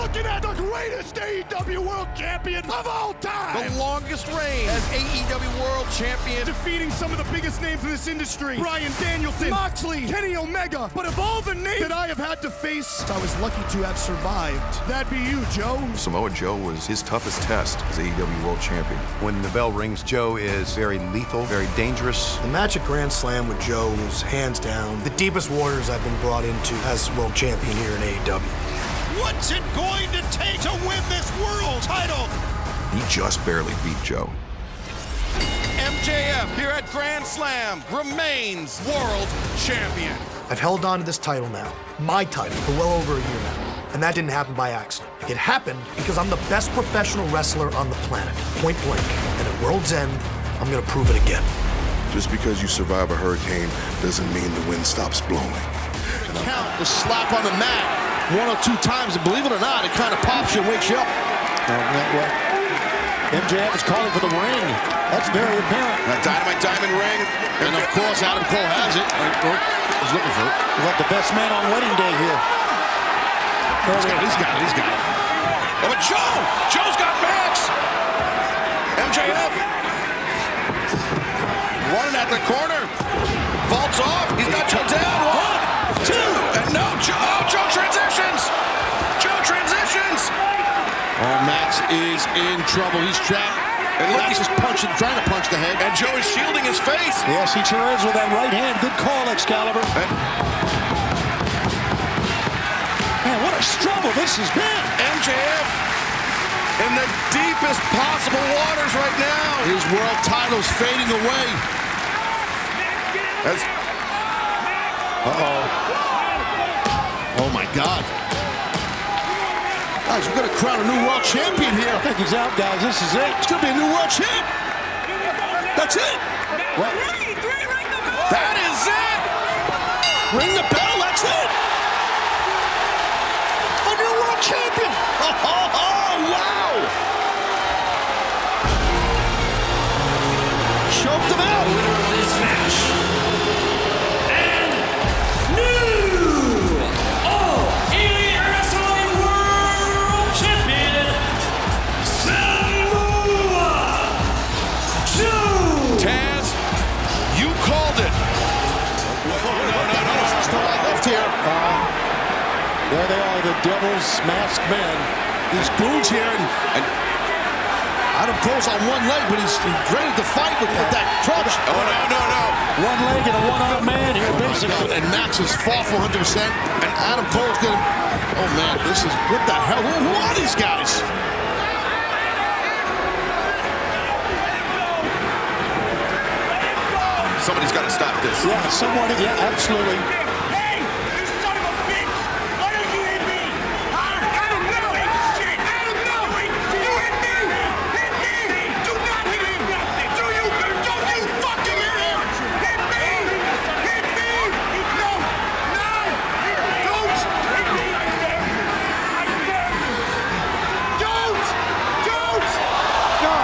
looking at the greatest AEW World Champion of all time. The longest reign as AEW World Champion. Defeating some of the biggest names in this industry. Bryan Danielson, Moxley, Kenny Omega. But of all the names that I have had to face, I was lucky to have survived. That'd be you, Joe. Samoa Joe was his toughest test as AEW World Champion. When the bell rings, Joe is very lethal, very dangerous. The match at Grand Slam with Joe was hands down the deepest waters I've been brought into as world champion here in AEW. What's it going to take to win this world title? He just barely beat Joe. MJF here at Grand Slam remains world champion. I've held on to this title now, my title, for well over a year now. And that didn't happen by accident. It happened because I'm the best professional wrestler on the planet, point blank. And at World's End, I'm gonna prove it again. Just because you survive a hurricane doesn't mean the wind stops blowing. Count the slap on the mat 1 or 2 times, and believe it or not, it kind of pops you and wakes you up. MJF is calling for the ring. That's very apparent. That Dynamite Diamond ring, and of course Adam Cole has it. He's looking for it. We got the best man on wedding day here. He's got it. Oh, but Joe's got Max. MJF running at the corner. Vaults off. He's got Joe down. 1, 2, and no. Joe transitions. Joe transitions. Oh, Max is in trouble. He's trapped. And look, he's just trying to punch the head. And Joe is shielding his face. Yes, he sure is with that right hand. Good call, Excalibur. Man, what a struggle this has been. MJF in the deepest possible waters right now. His world title's fading away. Oh my God. Guys, we're going to crown a new world champion here. I think he's out, guys. This is it. It's going to be a new world champ. That's it. What? That is it. Ring the bell. That's it. A new world champion. Oh, wow. Choked him out. Winner of this match. And new All Elite Wrestling World Champion, Samoa Joe. Taz, you called it. No. Still left here. There they are, the Devil's Masked Men. These goons here, and Adam Cole's on one leg, but he's ready to fight with that crutch. Oh, no. One leg and a one-armed man here, basically. And Max is far for 100%, and Adam Cole's gonna, oh man, this is, what the hell, who are these guys? Somebody's got to stop this. Yeah, someone, yeah, absolutely. Hey, you son of a bitch! Why don't you hit me? Adam, no! Shit! Adam, no! You hit me! Hit me! Do not hit him! Do you? Don't you fucking hit him! Hit me! Hit me! No! Don't! Hit me! I dare you! Don't! No!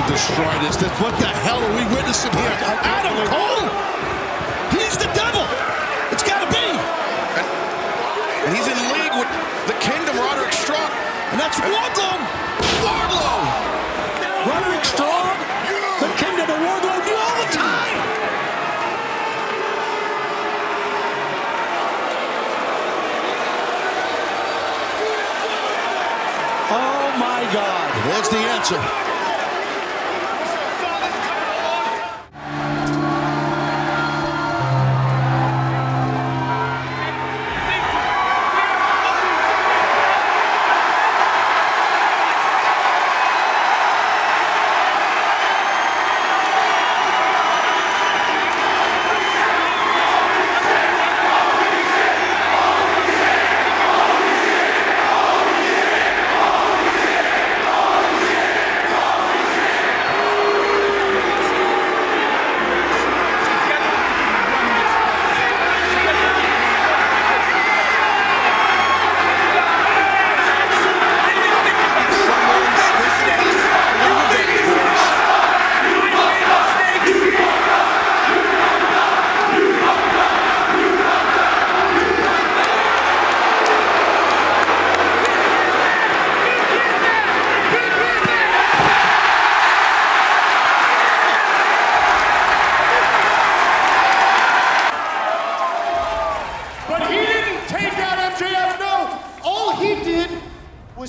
Destroy this. What the hell are we witnessing here? Adam Cole? He's the devil. It's got to be. And he's in league with the Kingdom, Roderick Strong. And that's Wardlow. Roderick Strong, the Kingdom of Wardlow do all the time. Oh my God. There's the answer.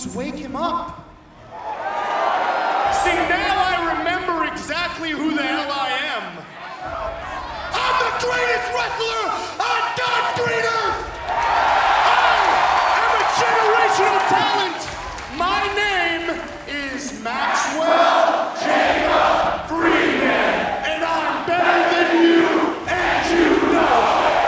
was wake him up. See, now I remember exactly who the hell I am. I'm the greatest wrestler on God's green earth! I am a generational talent! My name is Maxwell Jacob Freeman, and I'm better than you, and you know it!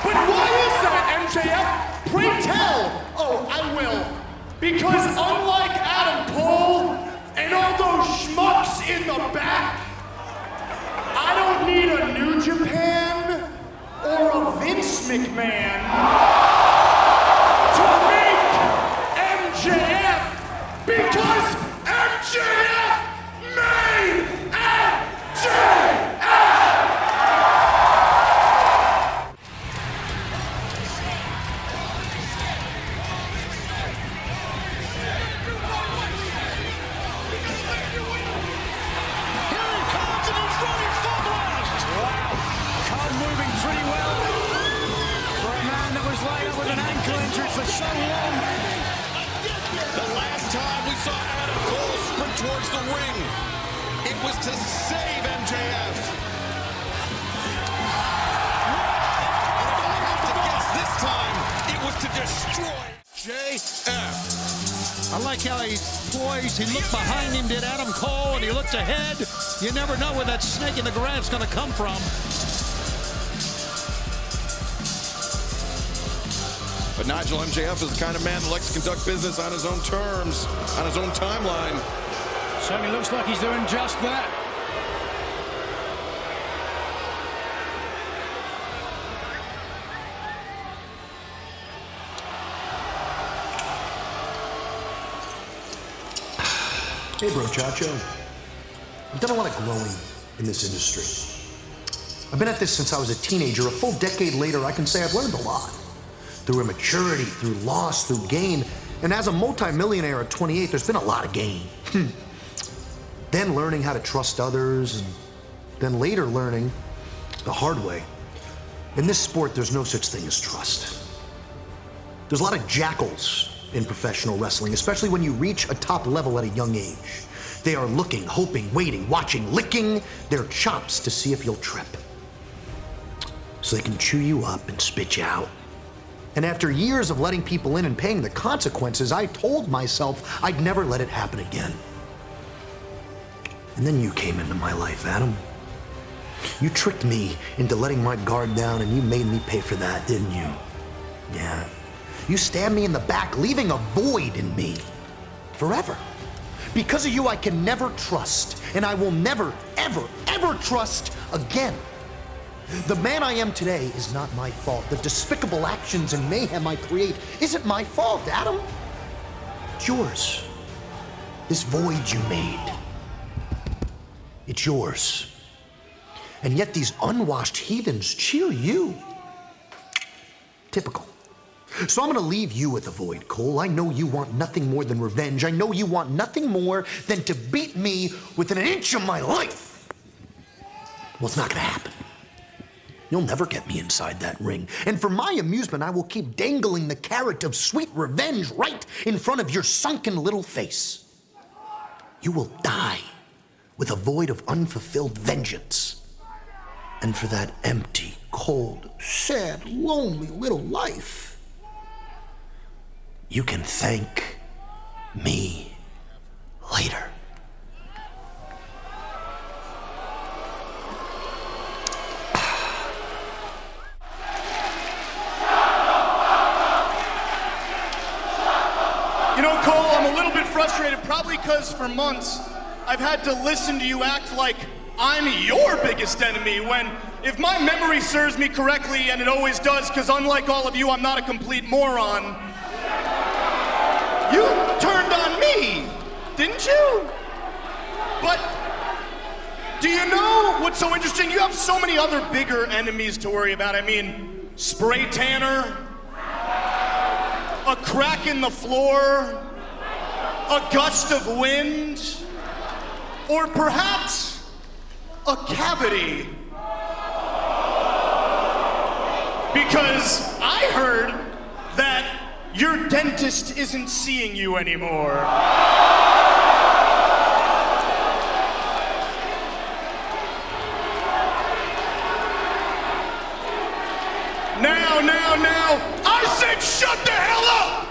But why is that, MJF? Pray tell! Oh, I will. Because unlike Adam Cole and all those schmucks in the back, I don't need a New Japan or a Vince McMahon to make MJF, because MJF made MJF! For so long. The last time we saw Adam Cole sprint towards the ring, it was to save MJF. And if I have to guess this time, it was to destroy JF. I like how he's poised. He looked behind him, did Adam Cole, and he looked ahead. You never know where that snake in the grass is going to come from. But Nigel, MJF is the kind of man that likes to conduct business on his own terms, on his own timeline. Certainly looks like he's doing just that. Hey, bro, Chacho. I've done a lot of growing in this industry. I've been at this since I was a teenager. A full decade later, I can say I've learned a lot. Through immaturity, through loss, through gain. And as a multimillionaire at 28, there's been a lot of gain. Then learning how to trust others, and then later learning the hard way. In this sport, there's no such thing as trust. There's a lot of jackals in professional wrestling, especially when you reach a top level at a young age. They are looking, hoping, waiting, watching, licking their chops to see if you'll trip. So they can chew you up and spit you out. And after years of letting people in and paying the consequences, I told myself I'd never let it happen again. And then you came into my life, Adam. You tricked me into letting my guard down, and you made me pay for that, didn't you? Yeah. You stabbed me in the back, leaving a void in me. Forever. Because of you, I can never trust, and I will never, ever, ever trust again. The man I am today is not my fault. The despicable actions and mayhem I create isn't my fault, Adam. It's yours. This void you made. It's yours. And yet these unwashed heathens cheer you. Typical. So I'm gonna leave you at the void, Cole. I know you want nothing more than revenge. I know you want nothing more than to beat me within an inch of my life. Well, it's not gonna happen. You'll never get me inside that ring. And for my amusement, I will keep dangling the carrot of sweet revenge right in front of your sunken little face. You will die with a void of unfulfilled vengeance. And for that empty, cold, sad, lonely little life, you can thank me later. You know, Cole, I'm a little bit frustrated, probably because for months I've had to listen to you act like I'm your biggest enemy when, if my memory serves me correctly, and it always does, because unlike all of you, I'm not a complete moron, you turned on me, didn't you? But do you know what's so interesting? You have so many other bigger enemies to worry about. I mean, spray tanner, a crack in the floor, a gust of wind, or perhaps a cavity. Because I heard that your dentist isn't seeing you anymore. Now, I said shut the hell up!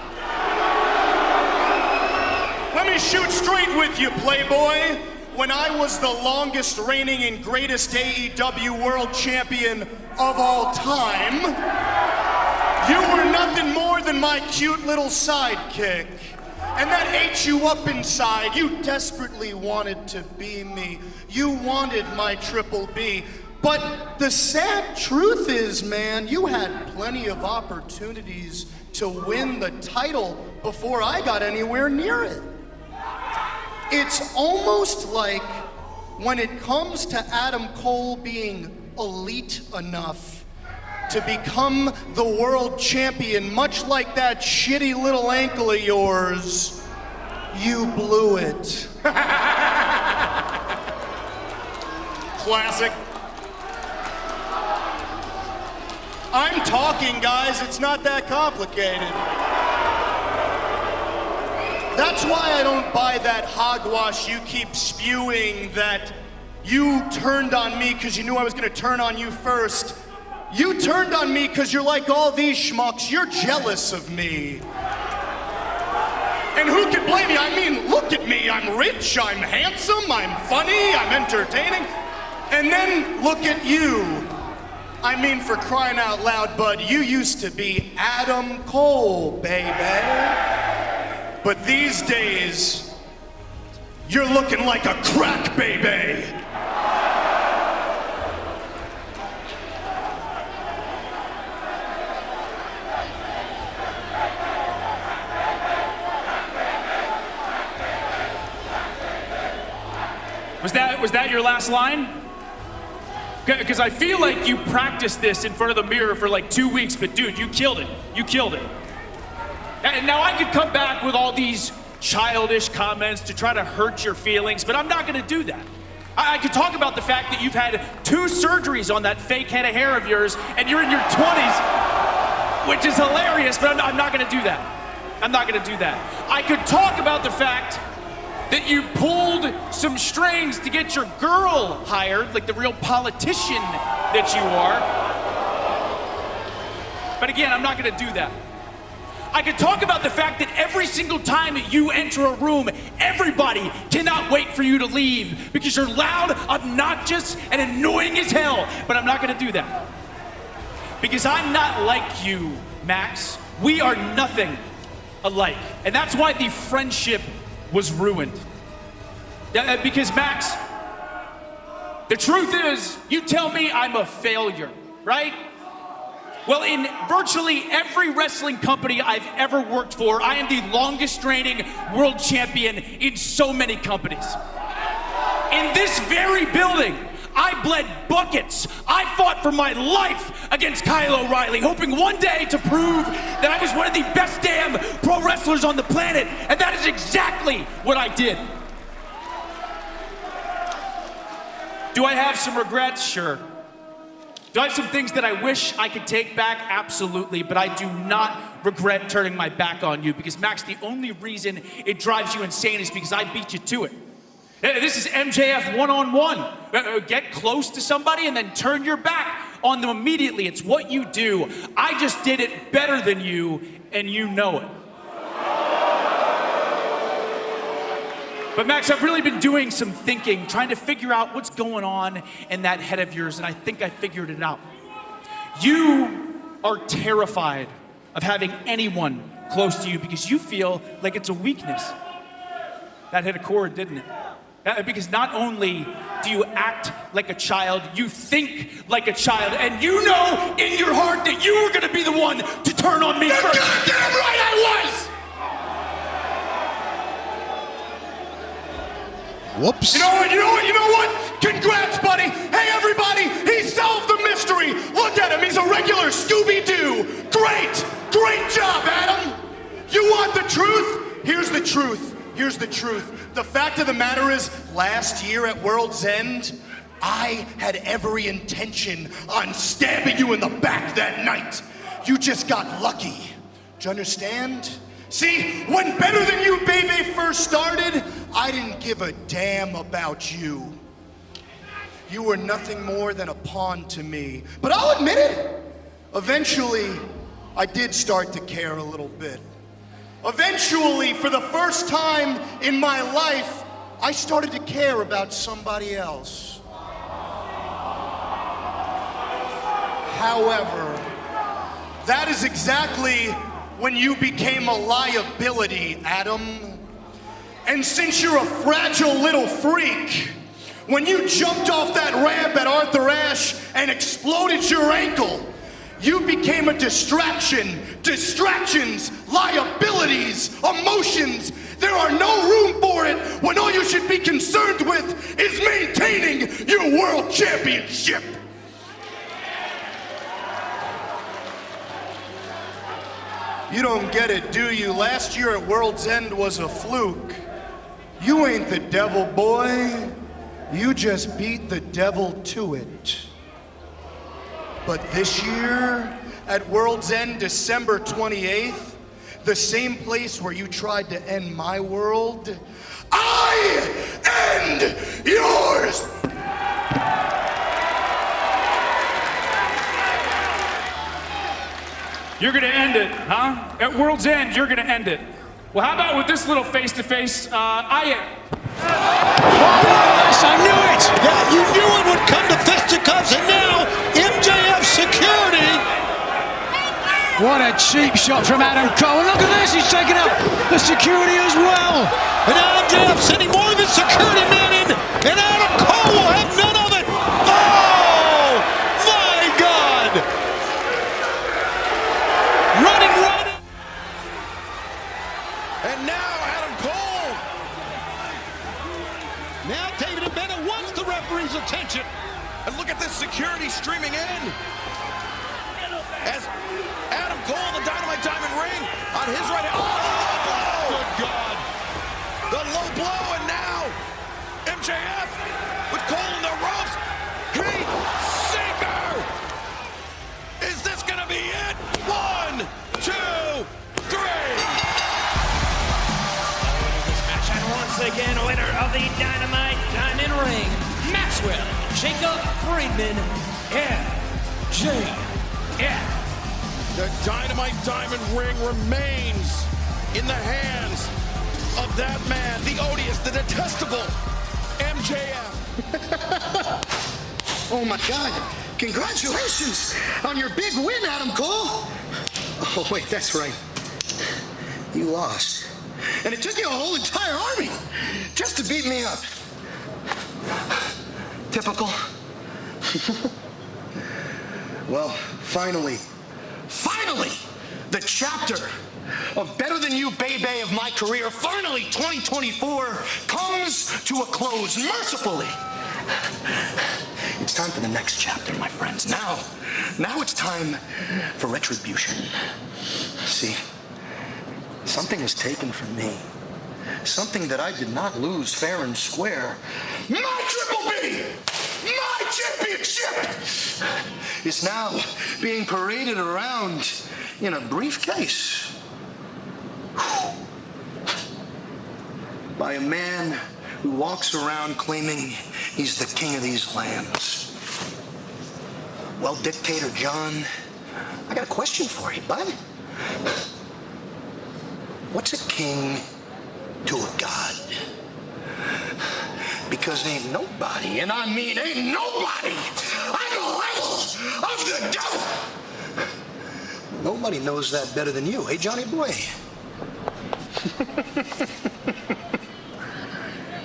Let me shoot straight with you, Playboy. When I was the longest reigning and greatest AEW World Champion of all time, you were nothing more than my cute little sidekick. And that ate you up inside. You desperately wanted to be me. You wanted my Triple B. But the sad truth is, man, you had plenty of opportunities to win the title before I got anywhere near it. It's almost like when it comes to Adam Cole being elite enough to become the world champion, much like that shitty little ankle of yours, you blew it. Classic. I'm talking, guys. It's not that complicated. That's why I don't buy that hogwash you keep spewing that you turned on me because you knew I was going to turn on you first. You turned on me because you're like all these schmucks. You're jealous of me. And who can blame me? I mean, look at me. I'm rich, I'm handsome, I'm funny, I'm entertaining. And then look at you. I mean, for crying out loud, bud, you used to be Adam Cole, baby. But these days, you're looking like a crack baby. Was that your last line? Because I feel like you practiced this in front of the mirror for like 2 weeks, but dude, you killed it. You killed it. And now I could come back with all these childish comments to try to hurt your feelings, but I'm not gonna do that. I could talk about the fact that you've had 2 surgeries on that fake head of hair of yours, and you're in your 20s, which is hilarious, but I'm not gonna do that. I'm not gonna do that. I could talk about the fact that you pulled some strings to get your girl hired, like the real politician that you are. But again, I'm not gonna do that. I could talk about the fact that every single time that you enter a room, everybody cannot wait for you to leave because you're loud, obnoxious, and annoying as hell, but I'm not gonna do that. Because I'm not like you, Max. We are nothing alike. And that's why the friendship was ruined. Because Max, the truth is, you tell me I'm a failure, right? Well, in virtually every wrestling company I've ever worked for, I am the longest reigning world champion in so many companies. In this very building, I bled buckets. I fought for my life against Kyle O'Reilly, hoping one day to prove that I was one of the best damn pro wrestlers on the planet, and that is exactly what I did. Do I have some regrets? Sure. Do I have some things that I wish I could take back? Absolutely, but I do not regret turning my back on you because, Max, the only reason it drives you insane is because I beat you to it. This is MJF one-on-one. Get close to somebody and then turn your back on them immediately. It's what you do. I just did it better than you, and you know it. But Max, I've really been doing some thinking, trying to figure out what's going on in that head of yours, and I think I figured it out. You are terrified of having anyone close to you because you feel like it's a weakness. That hit a chord, didn't it? Because not only do you act like a child, you think like a child, and you know in your heart that you were gonna be the one to turn on me first. You're goddamn right I was! Whoops. You know what? Congrats, buddy. Hey, everybody, he solved the mystery. Look at him, he's a regular Scooby-Doo. Great job, Adam. You want the truth? Here's the truth. The fact of the matter is, last year at World's End, I had every intention on stabbing you in the back that night. You just got lucky. Do you understand? See, when Better Than You Baby first started, I didn't give a damn about you. You were nothing more than a pawn to me. But I'll admit it, eventually, I did start to care a little bit. Eventually, for the first time in my life, I started to care about somebody else. However, that is exactly when you became a liability, Adam. And since you're a fragile little freak, when you jumped off that ramp at Arthur Ashe and exploded your ankle, you became a distraction. Distractions, liabilities, emotions. There are no room for it when all you should be concerned with is maintaining your world championship. You don't get it, do you? Last year at World's End was a fluke. You ain't the devil, boy. You just beat the devil to it. But this year, at World's End, December 28th, the same place where you tried to end my world, I end yours! You're gonna end it, huh? At World's End, you're gonna end it. Well, how about with this little face-to-face, Yes, I knew it! Yeah, you knew it would come to fisticuffs, and now MJF security. What a cheap shot from Adam Cole. And look at this, he's taking out the security as well. And now MJF sending more of his security men in, and Adam Cole will have none of it. Oh, my God! Running. And now Adam Cole. Now David and Bennett wants the referee's attention. And look at this security streaming in. As Adam Cole, the Dynamite Diamond Ring, on his right hand. Oh, the low blow! Good God. The low blow, and now MJF with Cole in the ropes. Heat sinker! Is this gonna be it? 1, 2, 3. This match, and once again, winner of the Dynamite Diamond Ring, Maxwell Jacob Friedman, MJF. The Dynamite Diamond Ring remains in the hands of that man, the odious, the detestable MJF. Oh my God, congratulations on your big win, Adam Cole. Oh wait, that's right. You lost. And it took you a whole entire army just to beat me up. Typical. Well, finally, the chapter of Better Than You Baby of my career, finally 2024 comes to a close, mercifully. It's time for the next chapter, my friends. Now it's time for retribution. See, something was taken from me. Something that I did not lose fair and square. My Triple B! My championship! Is now being paraded around in a briefcase. By a man who walks around claiming he's the king of these lands. Well, Dictator John, I got a question for you, bud. What's a king to a god? Because ain't nobody, and I mean ain't nobody, on the level of the devil. Nobody knows that better than you, hey, Johnny boy?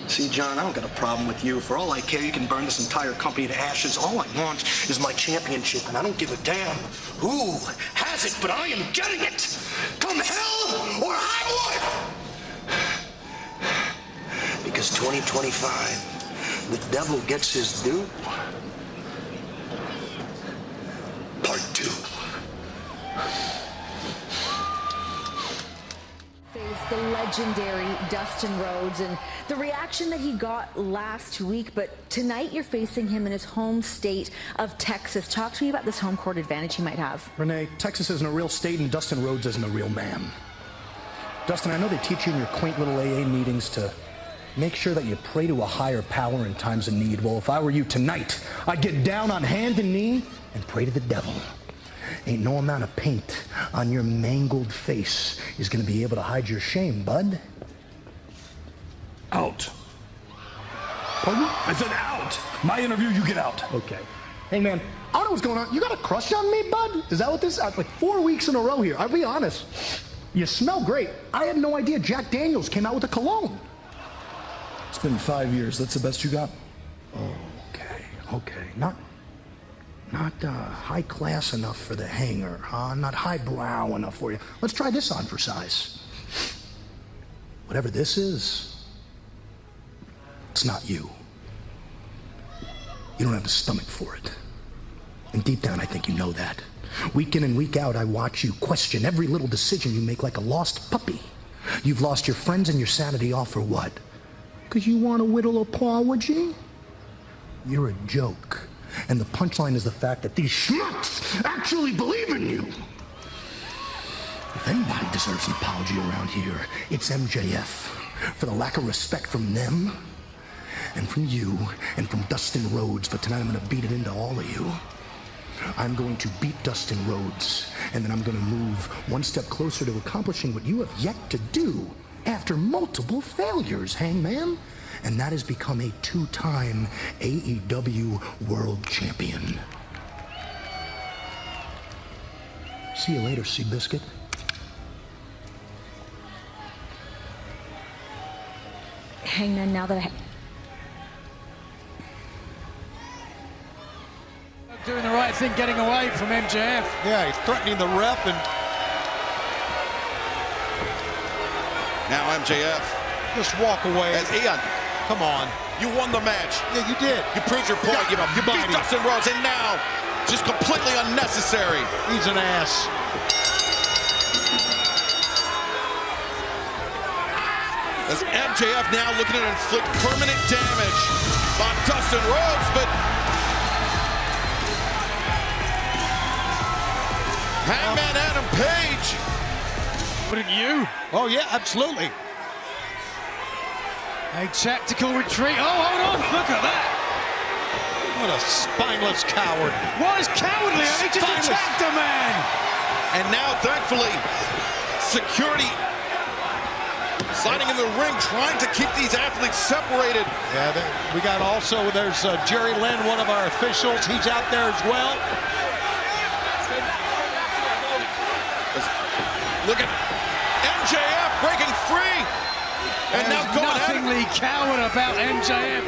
See, John, I don't got a problem with you. For all I care, you can burn this entire company to ashes. All I want is my championship, and I don't give a damn who has it, but I am getting it. Come hell or high water. Because 2025, the devil gets his due. Part 2. Face the legendary Dustin Rhodes, and the reaction that he got last week. But tonight you're facing him in his home state of Texas. Talk to me about this home court advantage he might have. Renee, Texas isn't a real state, and Dustin Rhodes isn't a real man. Dustin, I know they teach you in your quaint little AA meetings to make sure that you pray to a higher power in times of need. Well, if I were you tonight, I'd get down on hand and knee and pray to the devil. Ain't no amount of paint on your mangled face is gonna be able to hide your shame, bud. Out. Pardon? I said out. My interview, you get out. Okay. Hey, man, I don't know what's going on. You got a crush on me, bud? Is that what this is? Like 4 weeks in a row here. I'll be honest. You smell great. I had no idea Jack Daniels came out with a cologne. It's been 5 years. That's the best you got? Okay. Not high class enough for the hanger, huh? Not highbrow enough for you. Let's try this on for size. Whatever this is, it's not you. You don't have the stomach for it. And deep down, I think you know that. Week in and week out, I watch you question every little decision you make like a lost puppy. You've lost your friends and your sanity all for what? Because you want to whittle apology? You're a joke. And the punchline is the fact that these schmucks actually believe in you. If anybody deserves an apology around here, it's MJF. For the lack of respect from them, and from you, and from Dustin Rhodes. But tonight I'm going to beat it into all of you. I'm going to beat Dustin Rhodes, and then I'm going to move one step closer to accomplishing what you have yet to do after multiple failures, Hangman. And that has become a 2-time AEW World Champion. See you later, Seabiscuit. Hangman, now that Doing the right thing, getting away from MJF. Yeah, he's threatening the ref, and now MJF Just walk away. as Ian. Come on. You won the match. Yeah, you did. You proved your point. You beat body. Dustin Rhodes, and now just completely unnecessary. He's an ass. As MJF now looking to inflict permanent damage on Dustin Rhodes, but Hangman Adam Page. Wouldn't you? Oh, yeah, absolutely. A tactical retreat. Oh, hold on. Look at that. What a spineless coward. What is cowardly? He just attacked a man. And now, thankfully, security sliding in the ring, trying to keep these athletes separated. Yeah, we got also, there's Jerry Lynn, one of our officials. He's out there as well. Look at MJF breaking free. And now going nothingly coward about MJF.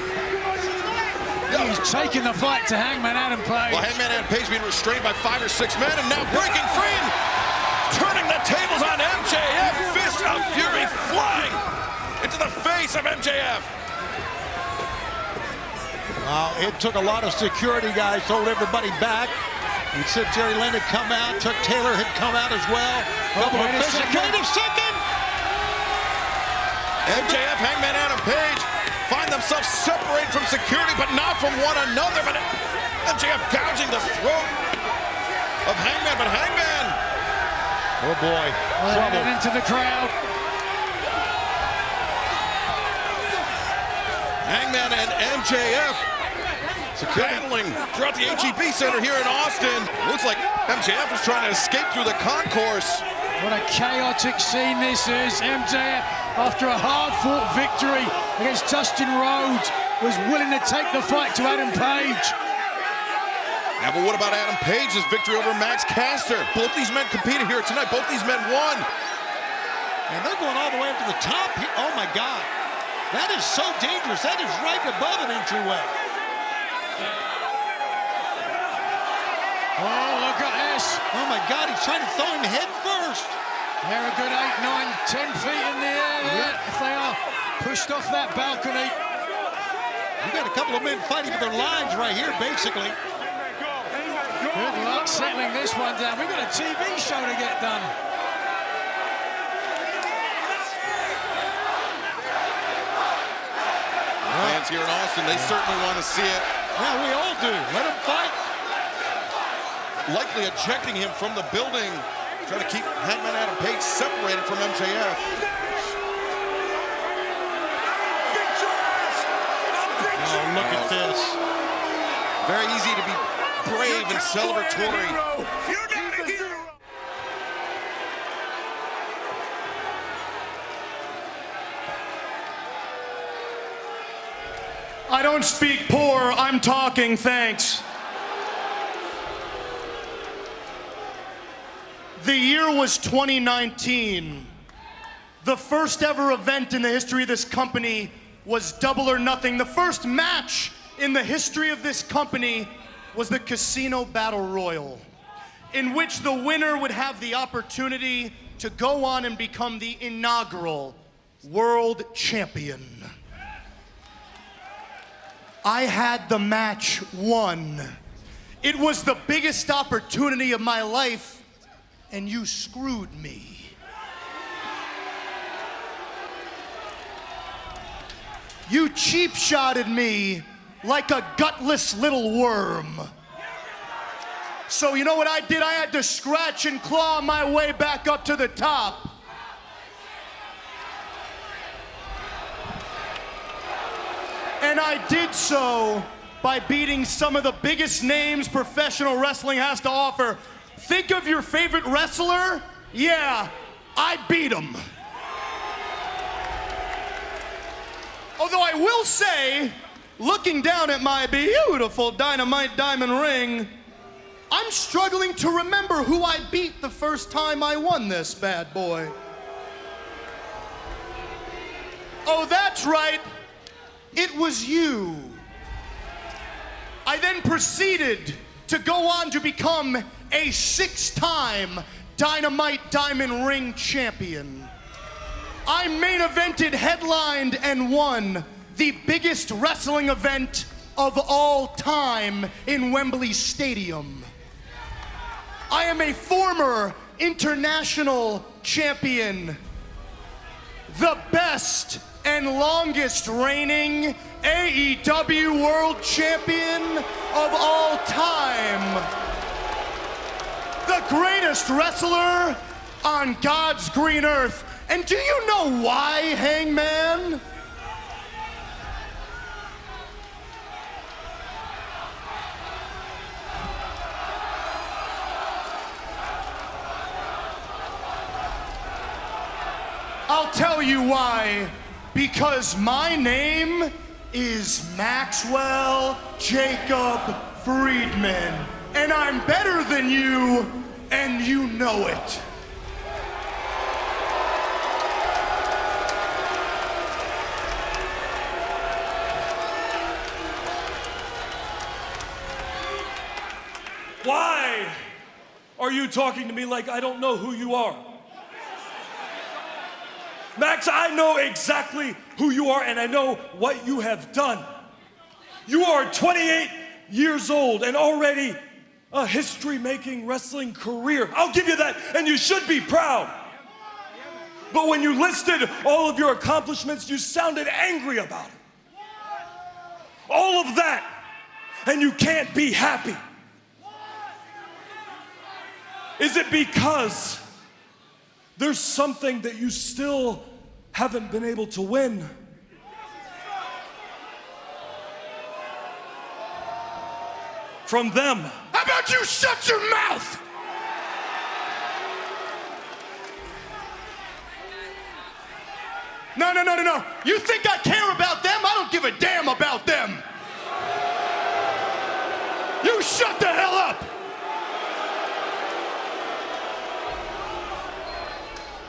He's taking the fight to Hangman Adam Page. Well, Hangman Adam Page being restrained by 5 or 6 men, and now breaking free and turning the tables on MJF. Fist of Fury flying into the face of MJF. It took a lot of security guys to hold everybody back. You said Jerry Lynn had come out, Chuck Taylor had come out as well. Wait a second. MJF, Hangman Adam Page find themselves separated from security, but not from one another. But MJF gouging the throat of Hangman, but Hangman. Oh boy, trouble. Into the crowd. Hangman and MJF battling throughout the HEB Center here in Austin. Looks like MJF is trying to escape through the concourse. What a chaotic scene this is. MJF, after a hard-fought victory against Dustin Rhodes, was willing to take the fight to Adam Page. Yeah, but what about Adam Page's victory over Max Caster? Both these men competed here tonight. Both these men won. And they're going all the way up to the top here. Oh my God. That is so dangerous. That is right above an entryway. Oh, look at this. Oh my God, he's trying to throw him head first. They're a good 8, 9, 10 feet in the air there. If they are pushed off that balcony. You got a couple of men fighting for their lives right here, basically. Good luck settling this one down. We've got a TV show to get done. fans here in Austin. They certainly want to see it. Yeah, we all do. Let him fight. Likely ejecting him from the building, trying to keep Hangman Adam Page separated from MJF. Oh, look at this. Very easy to be brave and celebratory. You're not a hero. I don't speak poor, I'm talking, thanks. The year was 2019. The first ever event in the history of this company was Double or Nothing. The first match in the history of this company was the Casino Battle Royal, in which the winner would have the opportunity to go on and become the inaugural world champion. I had the match won. It was the biggest opportunity of my life, and you screwed me. You cheap-shotted me like a gutless little worm. So you know what I did? I had to scratch and claw my way back up to the top. And I did so by beating some of the biggest names professional wrestling has to offer. Think of your favorite wrestler? Yeah, I beat him. Although I will say, looking down at my beautiful dynamite diamond ring, I'm struggling to remember who I beat the first time I won this bad boy. Oh, that's right. It was you. I then proceeded to go on to become a 6-time Dynamite Diamond Ring champion. I main evented, headlined, and won the biggest wrestling event of all time in Wembley Stadium. I am a former international champion, the best and longest reigning AEW World Champion of all time. The greatest wrestler on God's green earth. And do you know why, Hangman? I'll tell you why. Because my name is Maxwell Jacob Friedman, and I'm better than you, and you know it. Why are you talking to me like I don't know who you are? Max, I know exactly who you are, and I know what you have done. You are 28 years old and already a history-making wrestling career. I'll give you that, and you should be proud. But when you listed all of your accomplishments, you sounded angry about it. All of that, and you can't be happy. Is it because there's something that you still haven't been able to win? From them. How about you shut your mouth? No. You think I care about them? I don't give a damn about them. You shut the hell up.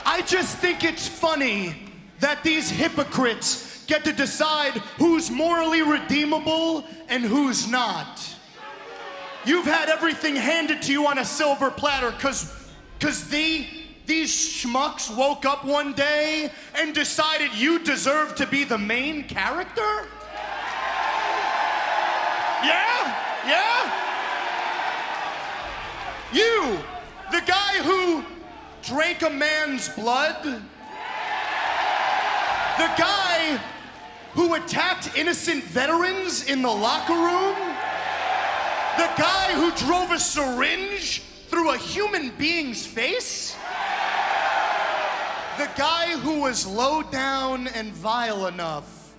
I just think it's funny that these hypocrites get to decide who's morally redeemable and who's not. You've had everything handed to you on a silver platter because these schmucks woke up one day and decided you deserve to be the main character? Yeah? You, the guy who drank a man's blood? The guy who attacked innocent veterans in the locker room, the guy who drove a syringe through a human being's face, the guy who was low down and vile enough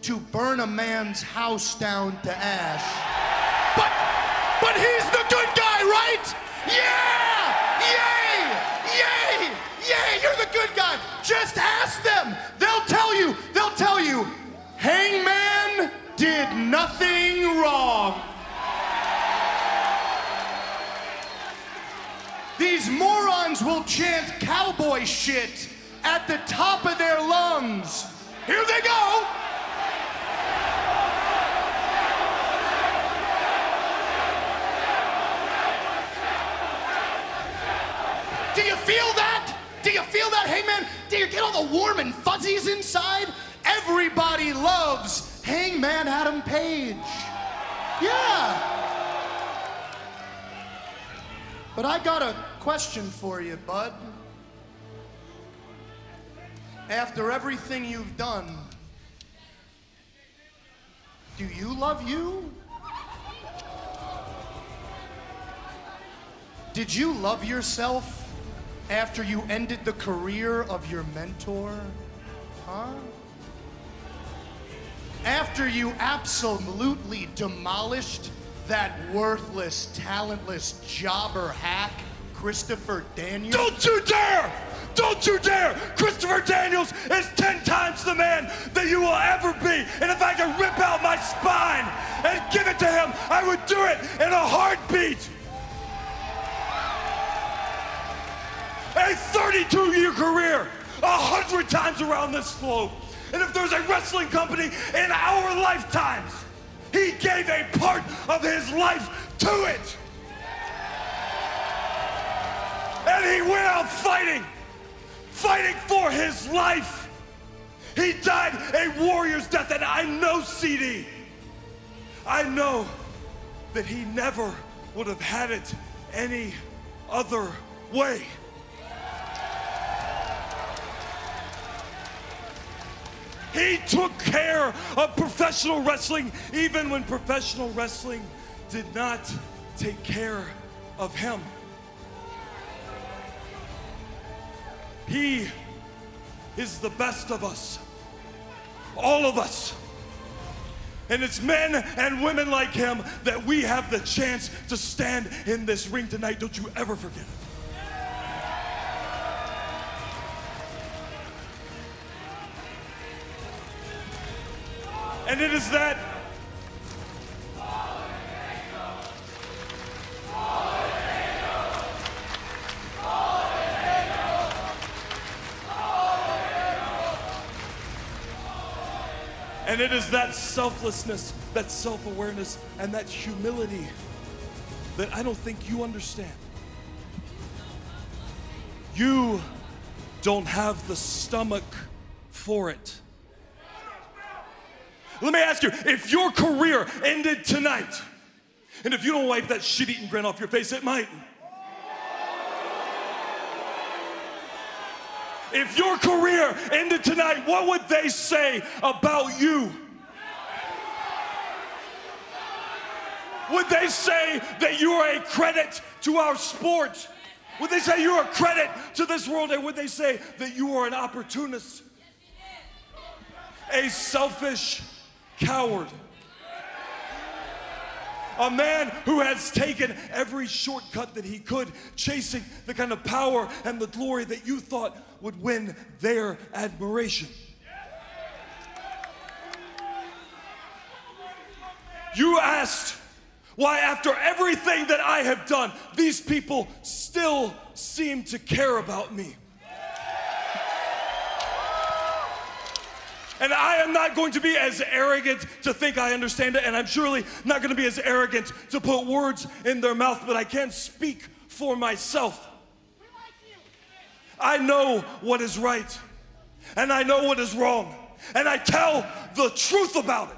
to burn a man's house down to ash. But he's the good guy, right? Yeah! Yay! Yay! Yay! You're the good guy. Just ask them. They'll tell you. Hangman did nothing wrong. These morons will chant cowboy shit at the top of their lungs. Here they go. Do you feel that? Do you feel that, Hangman? Do you get all the warm and fuzzies inside? Everybody loves Hangman Adam Page. Yeah. But I got a question for you, bud. After everything you've done, do you love you? Did you love yourself after you ended the career of your mentor? Huh? After you absolutely demolished that worthless, talentless jobber hack, Christopher Daniels? Don't you dare! Don't you dare! Christopher Daniels is 10 times the man that you will ever be. And if I could rip out my spine and give it to him, I would do it in a heartbeat. A 32-year career, 100 times around this globe. And if there's a wrestling company in our lifetimes, he gave a part of his life to it. And he went out fighting for his life. He died a warrior's death, and I know, CD, I know that he never would have had it any other way. He took care of professional wrestling even when professional wrestling did not take care of him. He is the best of us, all of us. And it's men and women like him that we have the chance to stand in this ring tonight. Don't you ever forget it. And it is that and it is that selflessness, that self-awareness, and that humility that I don't think you understand. You don't have the stomach for it. Let me ask you, if your career ended tonight, and if you don't wipe that shit-eating grin off your face, it might. If your career ended tonight, what would they say about you? Would they say that you are a credit to our sport? Would they say you're a credit to this world? And would they say that you are an opportunist? A selfish coward. A man who has taken every shortcut that he could, chasing the kind of power and the glory that you thought would win their admiration. You asked why, after everything that I have done, these people still seem to care about me. And I am not going to be as arrogant to think I understand it, and I'm surely not going to be as arrogant to put words in their mouth, but I can speak for myself. I know what is right, and I know what is wrong, and I tell the truth about it.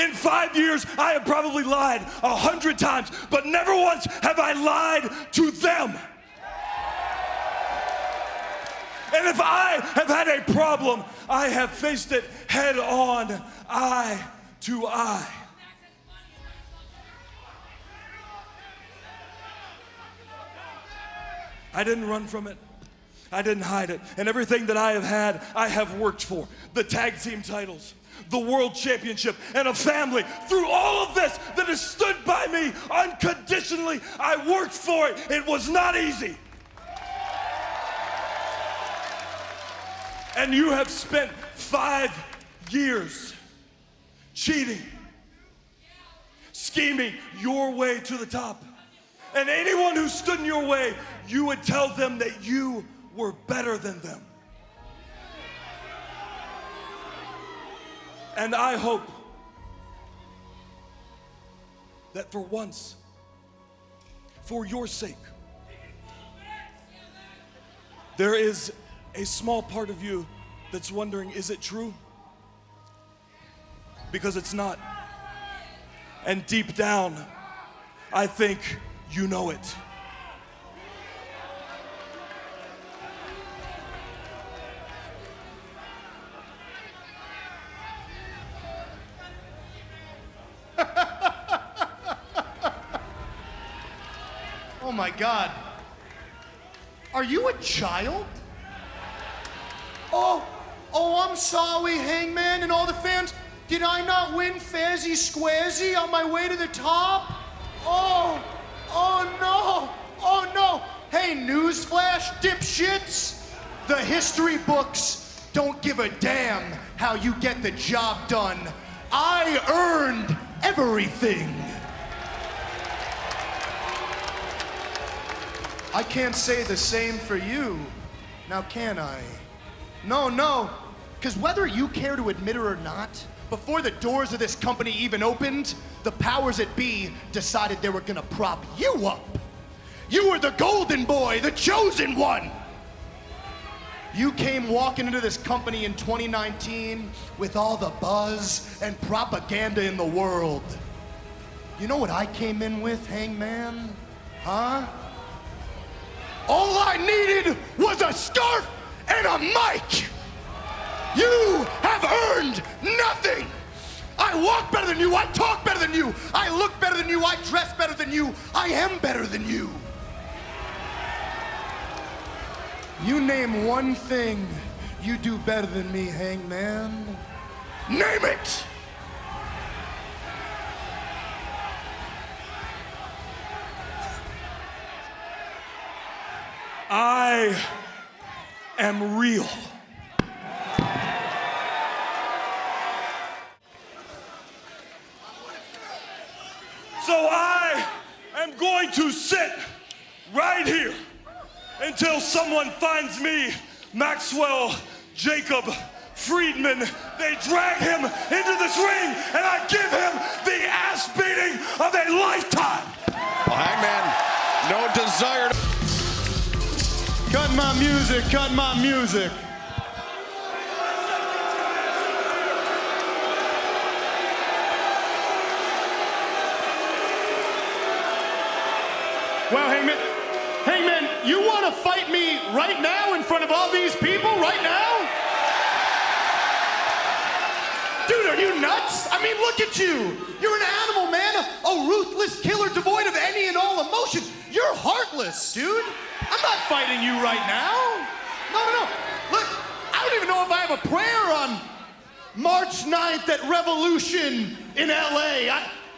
In 5 years, I have probably lied 100 times, but never once have I lied to them. And if I have had a problem, I have faced it head on, eye to eye. I didn't run from it. I didn't hide it. And everything that I have had, I have worked for. The tag team titles, the world championship, and a family. Through all of this that has stood by me unconditionally, I worked for it. It was not easy. And you have spent 5 years cheating, scheming your way to the top. And anyone who stood in your way, you would tell them that you were better than them. And I hope that for once, for your sake, there is a small part of you that's wondering, is it true? Because it's not. And deep down, I think you know it. Oh my God. Are you a child? Oh, I'm sorry, Hangman and all the fans. Did I not win fairzy squaresy on my way to the top? Oh no. Hey, newsflash, dipshits. The history books don't give a damn how you get the job done. I earned everything. I can't say the same for you, now can I? No, because whether you care to admit it or not, before the doors of this company even opened, the powers that be decided they were gonna prop you up. You were the golden boy, the chosen one. You came walking into this company in 2019 with all the buzz and propaganda in the world. You know what I came in with, Hangman? Huh? All I needed was a scarf and a mic. You have earned nothing. I walk better than you, I talk better than you, I look better than you, I dress better than you, I am better than you. You name one thing you do better than me, Hangman. Name it! I am real. So I am going to sit right here until someone finds me, Maxwell Jacob Friedman. They drag him into this ring and I give him the ass beating of a lifetime. Well, Hangman, no desire to... Cut my music, cut my music. Well, Hangman, you want to fight me right now in front of all these people, right now? Dude, are you nuts? I mean, look at you. You're an animal, man, a ruthless killer devoid of any and all emotion. You're heartless, dude. I'm not fighting you right now. No. Look, I don't even know if I have a prayer on March 9th at Revolution in LA.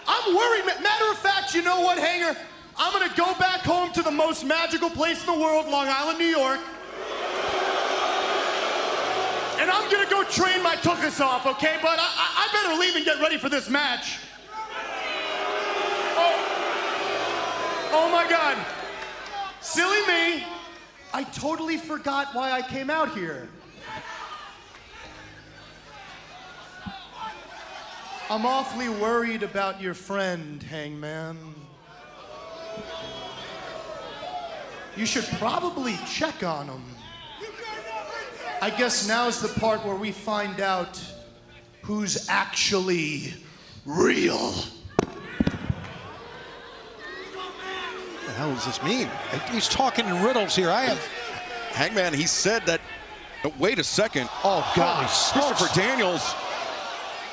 I'm worried. Matter of fact, you know what, Hanger? I'm gonna go back home to the most magical place in the world, Long Island, New York. And I'm gonna go train my tuchus off, okay? But I better leave and get ready for this match. Oh my God. Silly me. I totally forgot why I came out here. I'm awfully worried about your friend, Hangman. You should probably check on him. I guess now's the part where we find out who's actually real. What the hell does this mean? He's talking in riddles here. Hangman, he said that Wait a second. Oh, God. Christopher Daniels.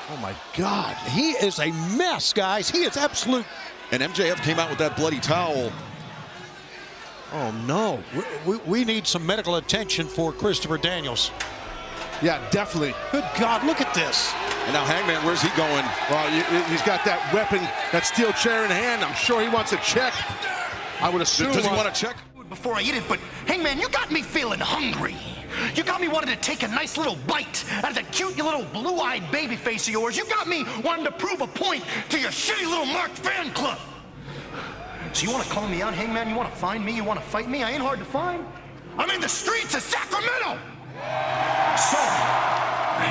Oh, my God. He is a mess, guys. He is absolute. And MJF came out with that bloody towel. Oh, no. We need some medical attention for Christopher Daniels. Yeah, definitely. Good God, look at this. And now Hangman, where's he going? Well, he's got that weapon, that steel chair in hand. I'm sure he wants a check. I would assume. Does he want a check? Before I eat it, but Hangman, you got me feeling hungry. You got me wanting to take a nice little bite out of that cute little blue-eyed baby face of yours. You got me wanting to prove a point to your shitty little marked fan club. So you want to call me out, Hangman? You want to find me? You want to fight me? I ain't hard to find. I'm in the streets of Sacramento. So,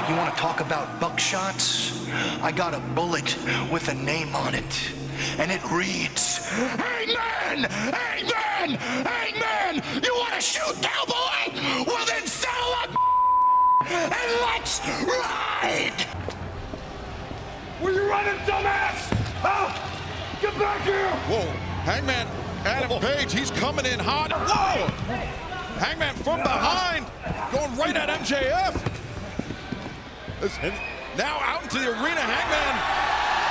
you want to talk about buckshots? I got a bullet with a name on it, and it reads, Hangman! Hangman! Hangman! You want to shoot, cowboy? Well, then settle up and let's ride! Where you running, dumbass? Oh, get back here! Whoa, Hangman, Adam Page, he's coming in hot. Whoa! Hangman from behind, going right at MJF. And now out into the arena, Hangman.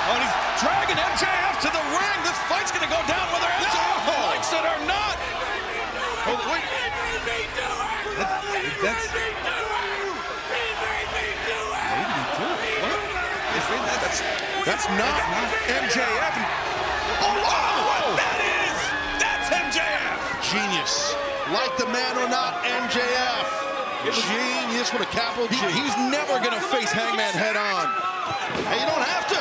Oh, and he's dragging MJF to the ring. This fight's gonna go down whether MJF likes it or not. Oh, wait. That's not MJF. Oh, that is! That's MJF! Genius. Like the man or not, MJF. Genius with a capital G. He's never gonna face Hangman head on. Hey, you don't have to.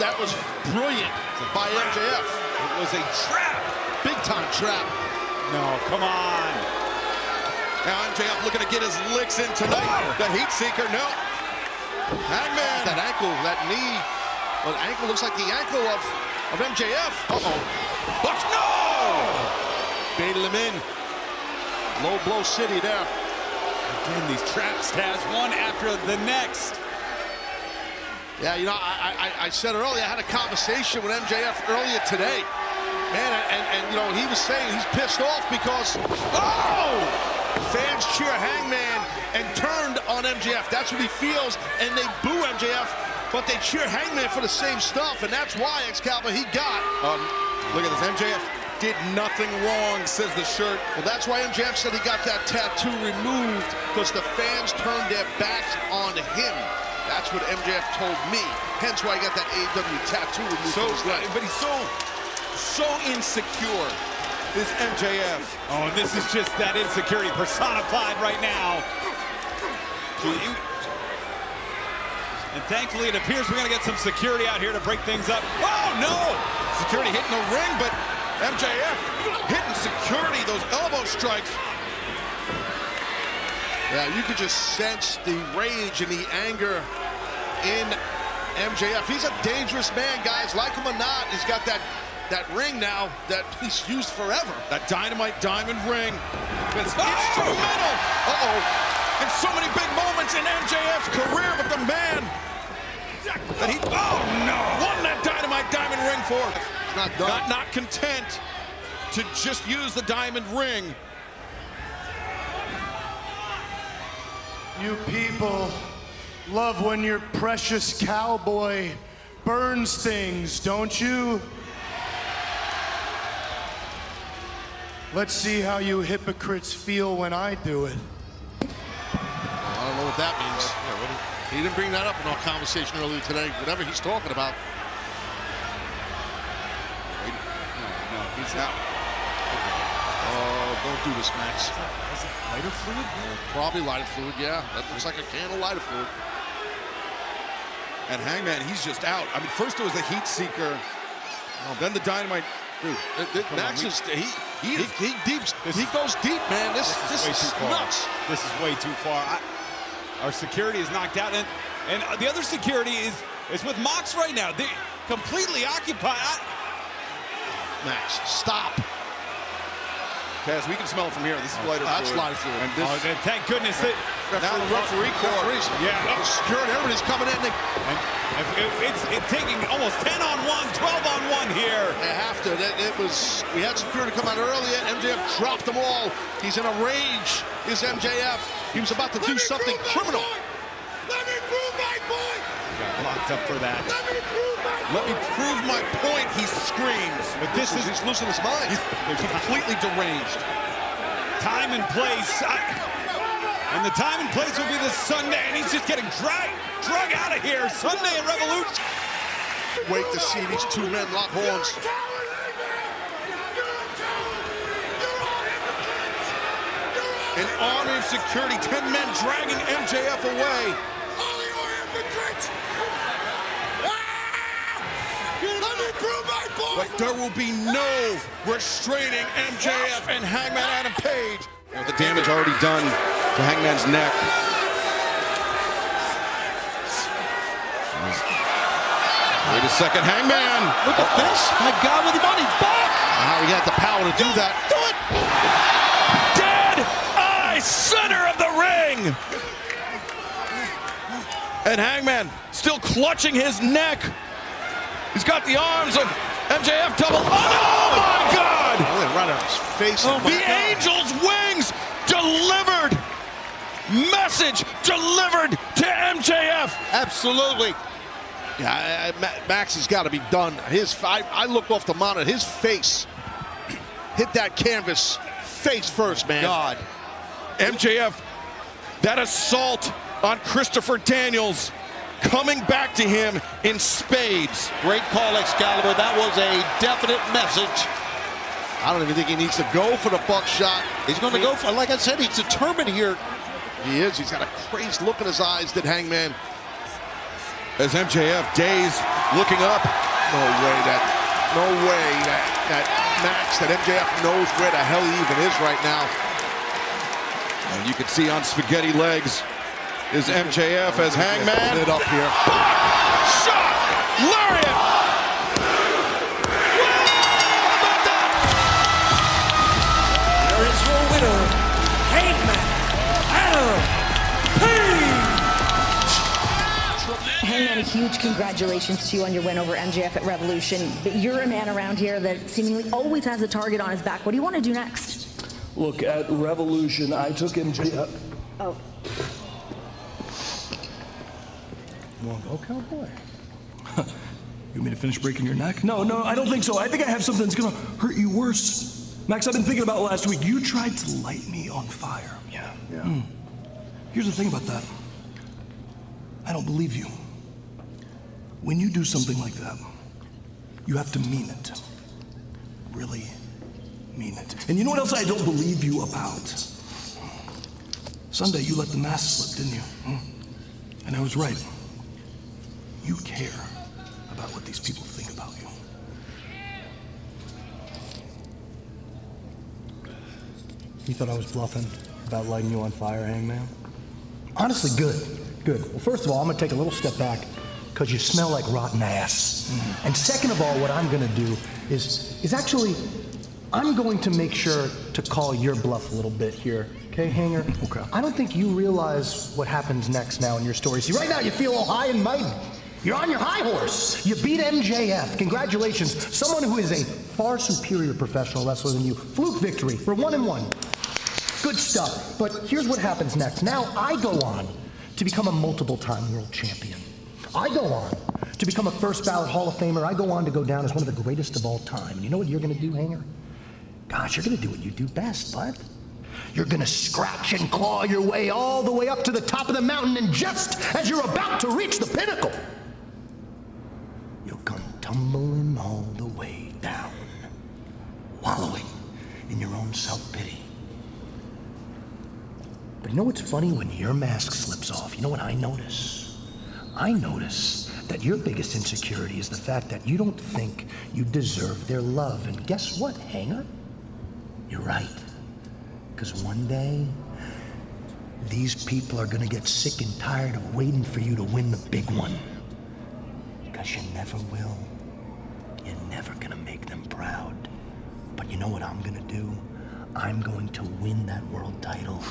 That was brilliant by MJF. It was a trap. Big time trap. No, come on. Now MJF looking to get his licks in tonight. The heat seeker, no. Hangman. That ankle, that knee. Well, the ankle looks like the ankle of MJF. Uh-oh. But no! Baited him in. Low blow city there. Again, these traps, Taz, one after the next. Yeah, you know, I said earlier, I had a conversation with MJF earlier today. Man, and you know, he was saying he's pissed off because, fans cheer Hangman and turned on MJF. That's what he feels, and they boo MJF, but they cheer Hangman for the same stuff, and that's why, Excalibur, he got. Look at this, MJF did nothing wrong, says the shirt. Well, that's why MJF said he got that tattoo removed, because the fans turned their backs on him. That's what MJF told me. Hence why I got that AEW tattoo removed from his leg. But he's so insecure, this MJF. Oh, and this is just that insecurity personified right now. And thankfully, it appears we're going to get some security out here to break things up. Oh, no! Security hitting the ring, but MJF hitting security, those elbow strikes. Yeah, you could just sense the rage and the anger in MJF. He's a dangerous man, guys. Like him or not, he's got that ring now that he's used forever. That dynamite diamond ring. It's instrumental. In so many big moments in MJF's career, but the man that he, won that dynamite diamond ring for. It's not done. Not content to just use the diamond ring. You people love when your precious cowboy burns things, don't you? Let's see how you hypocrites feel when I do it. I don't know what that means. He didn't bring that up in our conversation earlier today. Whatever he's talking about. No, he's not. Oh, don't do this, Max. Is it lighter fluid? Probably lighter fluid, yeah. That looks like a can of lighter fluid. And Hangman, he's just out. I mean, first it was the heat seeker, then the dynamite. Dude, Max is he goes deep, man. This is nuts. This is way too far. Our security is knocked out, and the other security is with Mox right now. They're completely occupied. Max, stop. Kaz, we can smell it from here. This is lighter fluid. That's lighter fluid. And this, Thank goodness that now the referee court. Yeah. Security, everybody's coming in. It's taking almost 10 on 1, 12 on 1 here. They have to. We had security come out earlier. MJF dropped them all. He's in a rage. Is MJF. He was about to do something criminal. Let me prove my point! Got locked up for that. Let me prove my point, he screams. But he's losing his mind. He's completely deranged. Time and place. And the time and place will be this Sunday, and he's just getting drug out of here. Sunday at Revolution. Wait to see these two men lock horns. An army of security, 10 men dragging MJF away. All your hypocrites! Let me prove my point! But there will be no restraining MJF and Hangman Adam Page. The damage already done to Hangman's neck. Wait a second, Hangman! Look at this. My God, with the money back. How he had the power to do that. Do it! Dead eye center of the ring! And Hangman still clutching his neck. He's got the arms of MJF double. Oh my God! Right on his face. The Angel's wings delivered. Message delivered to MJF. Absolutely. Yeah, Max has got to be done. I looked off the monitor. His face hit that canvas face first, man. God. MJF, that assault on Christopher Daniels coming back to him in spades. Great call, Excalibur. That was a definite message. I don't even think he needs to go for the buckshot. He's going to go for it. Like I said, he's determined here. He is. He's got a crazed look in his eyes, did Hangman. As MJF dazed, looking up. No way that Max, that MJF knows where the hell he even is right now. And you can see on spaghetti legs is MJF as Hangman. It up here. Shot! Lariat! There is your winner, Hangman Adam Page. Hangman, a huge congratulations to you on your win over MJF at Revolution. But you're a man around here that seemingly always has a target on his back. What do you want to do next? Look, at Revolution, I took MJF. Oh. You want to go, cowboy? You want me to finish breaking your neck? No, I don't think so. I think I have something that's going to hurt you worse. Max, I've been thinking about last week. You tried to light me on fire. Yeah. Here's the thing about that. I don't believe you. When you do something like that, you have to mean it. Really mean it. And you know what else I don't believe you about? Sunday, you let the mask slip, didn't you? And I was right. You care about what these people think about you. You thought I was bluffing about lighting you on fire, Hangman? Honestly, good. Well, first of all, I'm gonna take a little step back because you smell like rotten ass. And second of all, what I'm gonna do is actually, I'm going to make sure to call your bluff a little bit here. Okay, Hanger? Okay. I don't think you realize what happens next now in your story. See, right now you feel all high and mighty. You're on your high horse. You beat MJF. Congratulations. Someone who is a far superior professional wrestler than you. Fluke victory. We're 1-1. Good stuff. But here's what happens next. Now I go on to become a multiple-time world champion. I go on to become a first ballot Hall of Famer. I go on to go down as one of the greatest of all time. And you know what you're going to do, Hanger? Gosh, you're going to do what you do best, bud. You're going to scratch and claw your way all the way up to the top of the mountain, and just as you're about to reach the pinnacle, you'll come tumbling all the way down, wallowing in your own self-pity. But you know what's funny? When your mask slips off, you know what I notice? I notice that your biggest insecurity is the fact that you don't think you deserve their love. And guess what, Hanger? You're right. Because one day, these people are gonna get sick and tired of waiting for you to win the big one. Because you never will. You're never gonna make them proud. But you know what I'm gonna do? I'm going to win that world title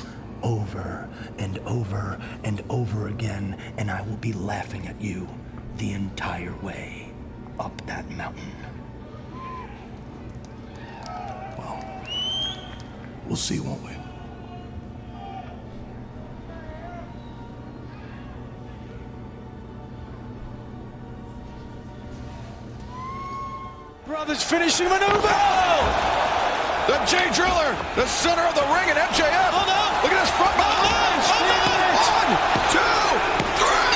over and over and over again, and I will be laughing at you the entire way up that mountain. Well, we'll see, won't we? Brothers finishing maneuver! The J Driller, the center of the ring, and MJF. Oh no! Look at his front line. One, two, three.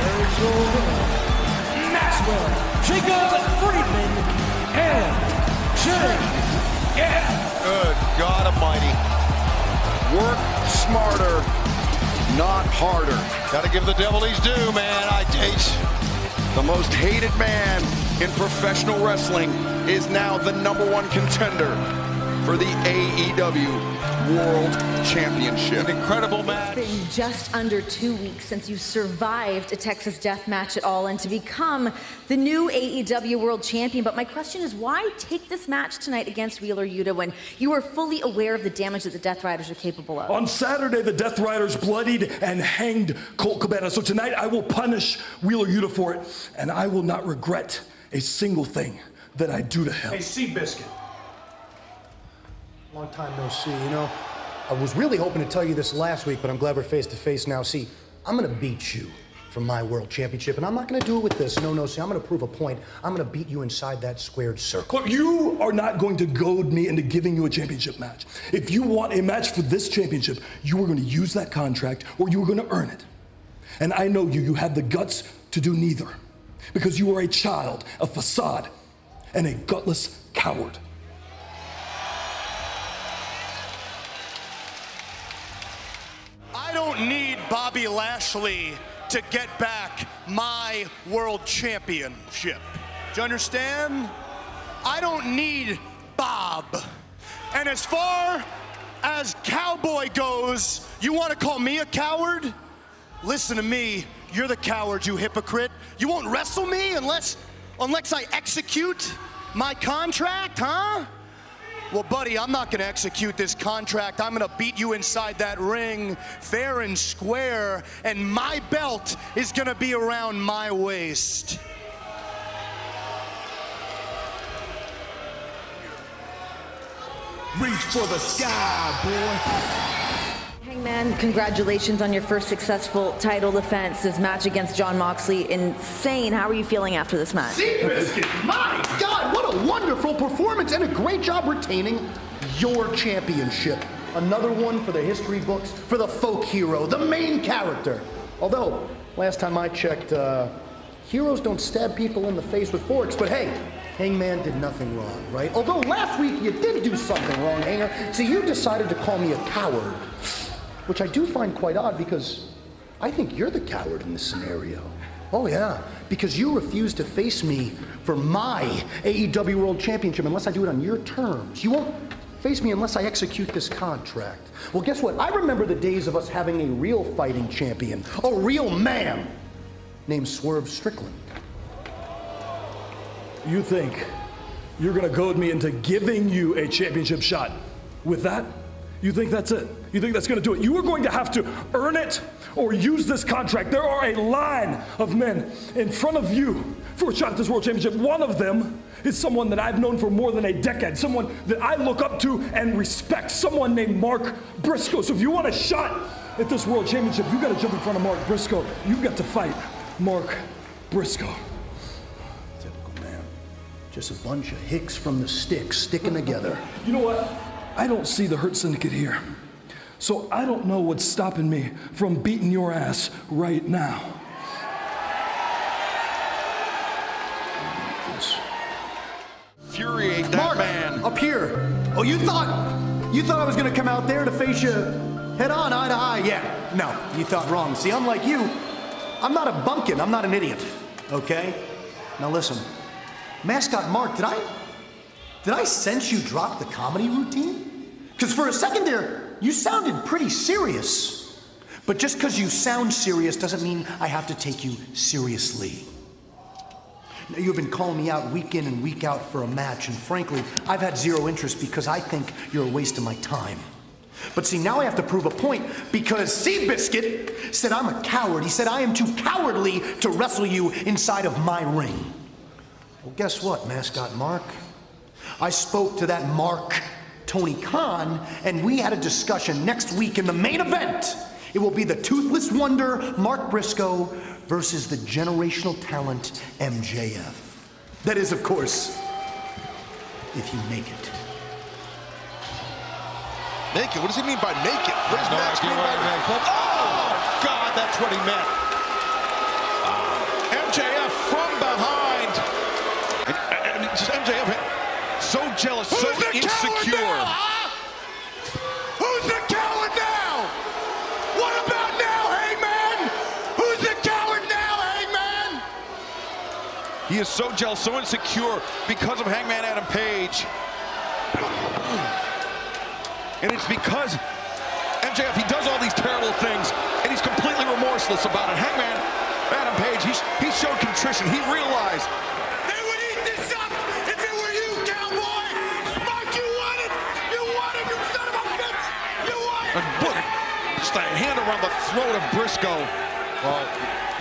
Arizona, Maxwell, Jacob Friedman, MJF. Good God Almighty. Work smarter, not harder. Got to give the devil his due, man. The most hated man in professional wrestling is now the #1 contender for the AEW World Championship. An incredible match. It's been just under 2 weeks since you survived a Texas death match at all and to become the new AEW World Champion. But my question is, why take this match tonight against Wheeler Yuta when you were fully aware of the damage that the Death Riders are capable of? On Saturday, the Death Riders bloodied and hanged Colt Cabana. So tonight, I will punish Wheeler Yuta for it, and I will not regret a single thing that I do to him. Hey, Seabiscuit. Long time no see, you know. I was really hoping to tell you this last week, but I'm glad we're face to face now. See, I'm gonna beat you for my world championship, and I'm not gonna do it with this. No, see, I'm gonna prove a point. I'm gonna beat you inside that squared circle. Look, you are not going to goad me into giving you a championship match. If you want a match for this championship, you are gonna use that contract or you are gonna earn it. And I know you have the guts to do neither, because you are a child, a facade, and a gutless coward. I don't need Bobby Lashley to get back my world championship. Do you understand? I don't need Bob. And as far as cowboy goes, you want to call me a coward? Listen to me, you're the coward, you hypocrite. You won't wrestle me unless I execute my contract, huh? Well, buddy, I'm not gonna execute this contract. I'm gonna beat you inside that ring, fair and square, and my belt is gonna be around my waist. Reach for the sky, boy. Hangman, congratulations on your first successful title defense. This match against Jon Moxley, insane. How are you feeling after this match? Seabiscuit, my God, what a wonderful performance and a great job retaining your championship. Another one for the history books, for the folk hero, the main character. Although, last time I checked, heroes don't stab people in the face with forks, but hey, Hangman did nothing wrong, right? Although last week you did do something wrong, Hanger. See, you decided to call me a coward, which I do find quite odd because I think you're the coward in this scenario. Oh yeah, because you refuse to face me for my AEW World Championship unless I do it on your terms. You won't face me unless I execute this contract. Well, guess what? I remember the days of us having a real fighting champion, a real man named Swerve Strickland. You think you're gonna goad me into giving you a championship shot with that? You think that's it? You think that's gonna do it? You are going to have to earn it or use this contract. There are a line of men in front of you for a shot at this world championship. One of them is someone that I've known for more than a decade, someone that I look up to and respect, someone named Mark Briscoe. So if you want a shot at this world championship, you gotta jump in front of Mark Briscoe. You've got to fight Mark Briscoe. Typical man. Just a bunch of hicks from the sticks sticking together. You know what? I don't see the Hurt Syndicate here. So I don't know what's stopping me from beating your ass right now. Infuriate that Mark, man. up here. Oh, you thought I was gonna come out there to face you head on, eye to eye? Yeah, no, you thought wrong. See, unlike you, I'm not a bumpkin, I'm not an idiot, okay? Now listen, Mascot Mark, did I sense you drop the comedy routine? Because for a second there, you sounded pretty serious. But just because you sound serious doesn't mean I have to take you seriously. Now, you've been calling me out week in and week out for a match, and frankly, I've had zero interest because I think you're a waste of my time. But see, now I have to prove a point because Seabiscuit said I'm a coward. He said I am too cowardly to wrestle you inside of my ring. Well, guess what, Mascot Mark? I spoke to that Mark, Tony Khan, and we had a discussion next week in the main event. It will be the Toothless Wonder, Mark Briscoe, versus the generational talent, MJF. That is, of course, if you make it. Make it? What does he mean by make it? What does Max mean by make it? Oh, God, that's what he meant. MJF from behind. And just MJF, so jealous, so insecure. Who's the coward now? What about now, Hangman? Who's the coward now, Hangman? He is so jealous, so insecure because of Hangman Adam Page. And it's because MJF, he does all these terrible things, and he's completely remorseless about it. Hangman Adam Page, he showed contrition. He realized. They would eat this up if it were you, cowboy. Mark, you want it, you son of a bitch. You want it. And look, just a hand around the throat of Briscoe. Well,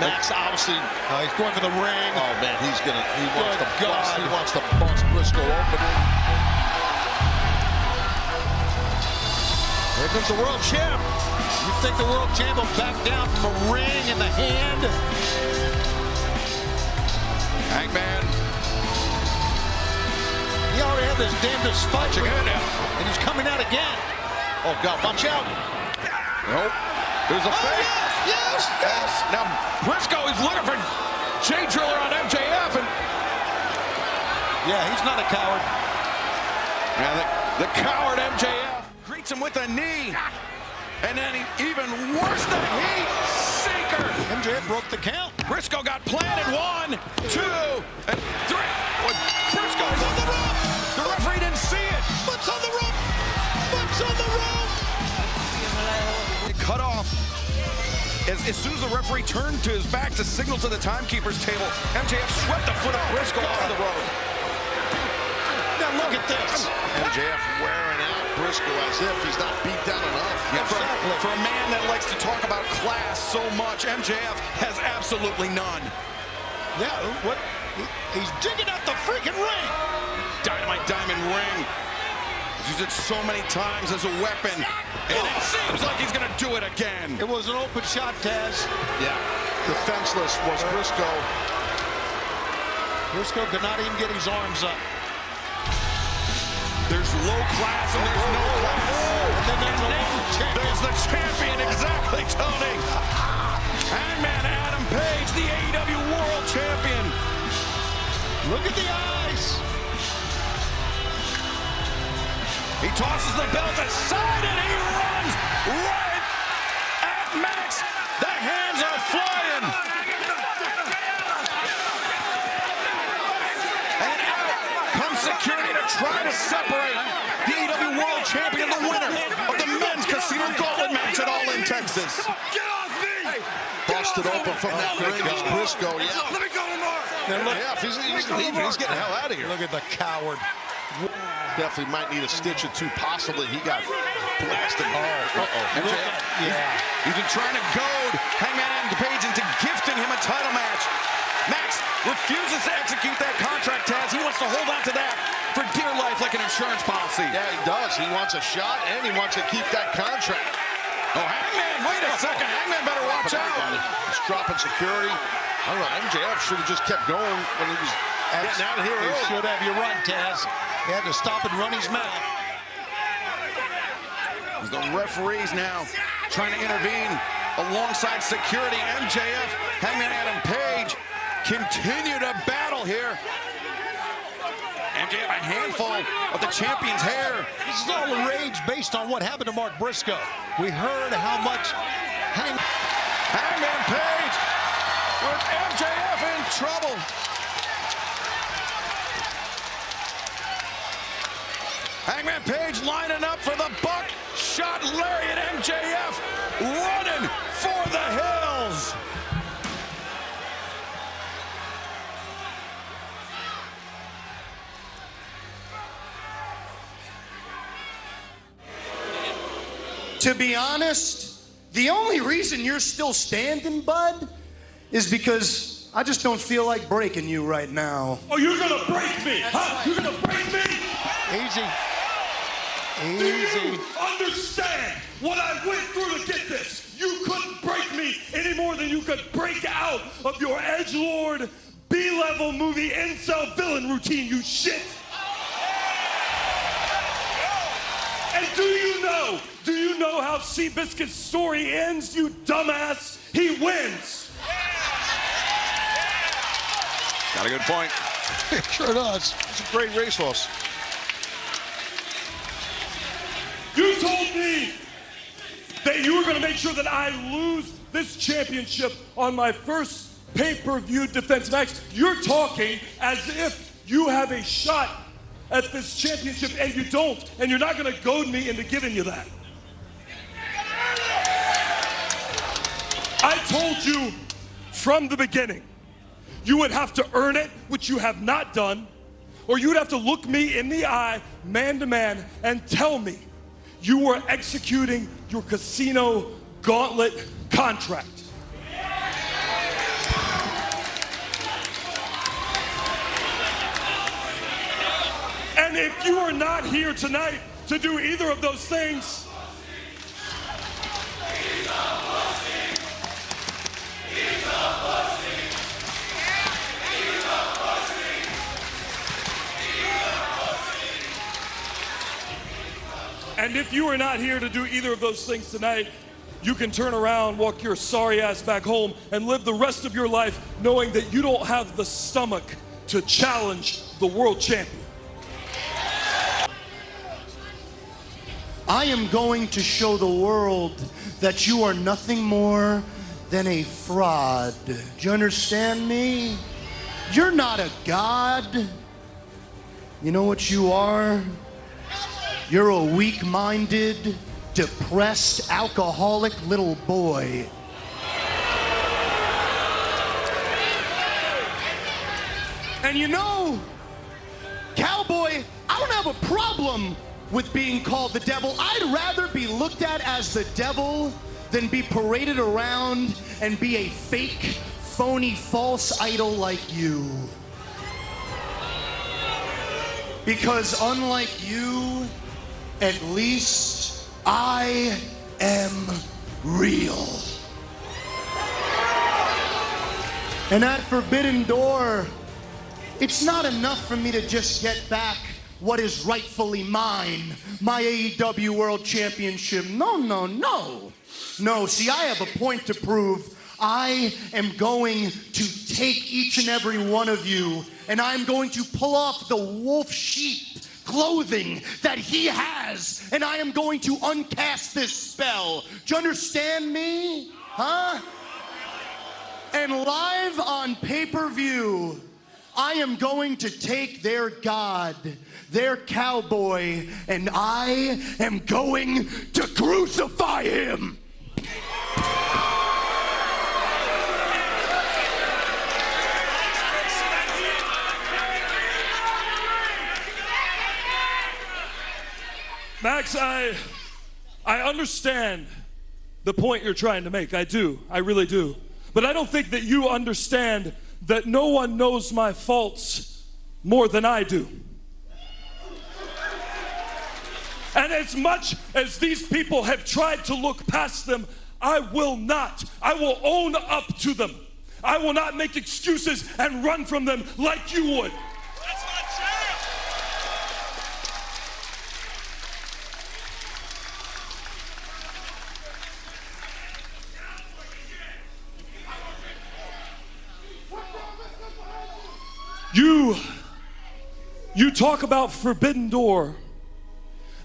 Max obviously, he's going for the ring. Oh man, he wants to bust Briscoe open. Here comes the world champ. You think the world champ will back down from a ring in the hand? Hangman. He already had this damnedest fight. Again now. And he's coming out again. Oh God, watch out. Nope. There's a fake. Yes. Now Briscoe is looking for Jay Driller on MJF, and yeah, he's not a coward. Now the coward MJF greets him with a knee, and then even worse than a heat sinker. MJF broke the count. Briscoe got planted. 1, 2, and 3. Briscoe's on the rope. The referee didn't see it. Foot's on the rope. Foot's on the rope. Cut off. As soon as the referee turned to his back to signal to the timekeeper's table, MJF swept the foot of Briscoe off the rope. Now look at this. MJF wearing out Briscoe as if he's not beat down enough. Yeah, for a man that likes to talk about class so much, MJF has absolutely none. Yeah, what? He's digging out the freaking ring. Dynamite diamond ring. He's used it so many times as a weapon, and it seems like he's going to do it again. It was an open shot, Taz. Yeah, defenseless was Briscoe. Briscoe could not even get his arms up. There's low class and there's no class. And then there's the champion, exactly, Tony. Hangman Adam Page, the AEW World Champion. Look at the eyes. He tosses the belt aside and he runs right at Max. The hands are flying. And out comes security to try to separate the AEW World Champion, the winner of the men's Casino Gauntlet match at All in Texas. Get off me! Busted open from that ring is Briscoe. Yeah. Let me go, Lamar. Yeah, if he's leaving, he's getting the hell out of here. Look at the coward. Definitely might need a stitch or two, possibly. He got blasted. MJF, he's been trying to goad Hangman Adam Page into gifting him a title match. Max refuses to execute that contract, Taz. He wants to hold on to that for dear life like an insurance policy. Yeah, he does. He wants a shot, and he wants to keep that contract. Oh, Hangman, wait a second. Hangman better watch out. He's dropping security. I don't know, MJF should have just kept going when he was getting out of here early. Should have. You're right, Taz. He had to stop and run his mouth. The referees now trying to intervene alongside security. MJF, Hangman Adam Page continue to battle here. MJF a handful of the champion's hair. This is all the rage based on what happened to Mark Briscoe. We heard how much Hangman Page with MJF in trouble. Hangman Page lining up for the buckshot lariat. MJF running for the hills. To be honest, the only reason you're still standing, bud, is because I just don't feel like breaking you right now. Oh, you're gonna break me, huh? You're gonna break me? Easy. Do you understand what I went through to get this? You couldn't break me any more than you could break out of your edgelord, B-level movie incel villain routine, you shit. And do you know how Seabiscuit's story ends, you dumbass? He wins. Got a good point. Sure does. It's a great racehorse. You told me that you were going to make sure that I lose this championship on my first pay-per-view defense. Max, you're talking as if you have a shot at this championship, and you don't, and you're not going to goad me into giving you that. I told you from the beginning you would have to earn it, which you have not done, or you would have to look me in the eye, man to man, and tell me you were executing your casino gauntlet contract. And if you are not here tonight to do either of those things, and if you are not here to do either of those things tonight, you can turn around, walk your sorry ass back home, and live the rest of your life knowing that you don't have the stomach to challenge the world champion. I am going to show the world that you are nothing more than a fraud. Do you understand me? You're not a god. You know what you are? You're a weak-minded, depressed, alcoholic little boy. And you know, cowboy, I don't have a problem with being called the devil. I'd rather be looked at as the devil than be paraded around and be a fake, phony, false idol like you. Because unlike you, at least I am real. And at Forbidden Door, it's not enough for me to just get back what is rightfully mine, my AEW World Championship. No. No, see, I have a point to prove. I am going to take each and every one of you, and I'm going to pull off the wolf sheep clothing that he has, and I am going to uncast this spell. Do you understand me? Huh? And live on pay-per-view, I am going to take their god, their cowboy, and I am going to crucify him. Max, I understand the point you're trying to make. I do. I really do. But I don't think that you understand that no one knows my faults more than I do. And as much as these people have tried to look past them, I will not. I will own up to them. I will not make excuses and run from them like you would. That's my champ. You talk about Forbidden Door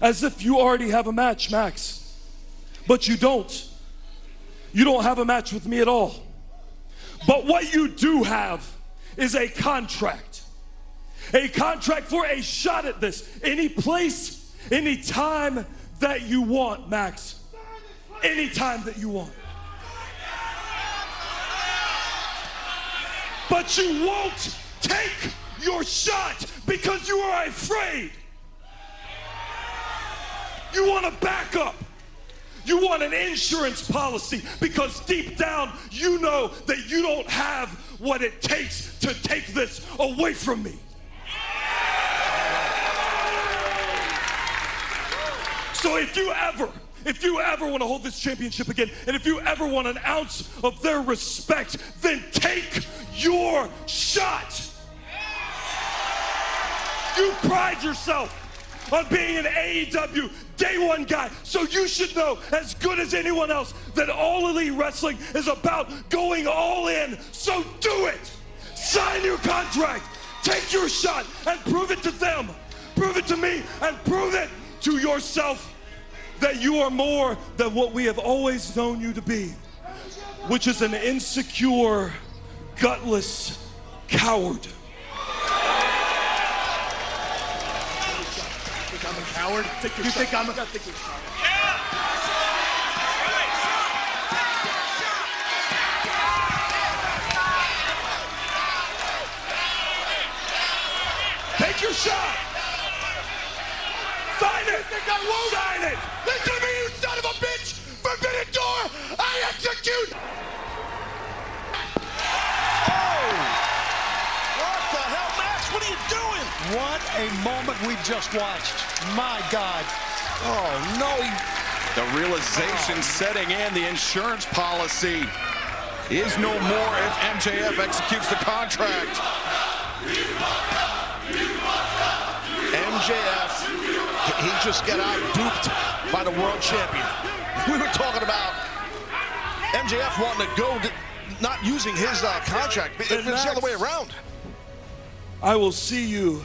as if you already have a match, Max. But you don't. You don't have a match with me at all. But what you do have is a contract. A contract for a shot at this. Any place, any time that you want, Max. Any time that you want. But you won't take your shot because you are afraid. You want to back up. You want an insurance policy because deep down you know that you don't have what it takes to take this away from me. So if you ever want to hold this championship again, and if you ever want an ounce of their respect, then take your shot. You pride yourself on being an AEW Day One guy, so you should know as good as anyone else that All Elite Wrestling is about going all in, so do it! Sign your contract, take your shot, and prove it to them, prove it to me, and prove it to yourself that you are more than what we have always known you to be, which is an insecure, gutless coward. I'm a coward? You think I'm a... Take your shot! Sign it! You think I won't? Sign it! Listen to me, you son of a bitch! Forbidden door! I execute! What are you doing? What a moment we just watched. My God. Oh, no. The realization setting in, the insurance policy is no more if MJF executes the contract. MJF, he just got out-duped by the world champion. We were talking about MJF wanting to go, not using his contract. It's the other way around. I will see you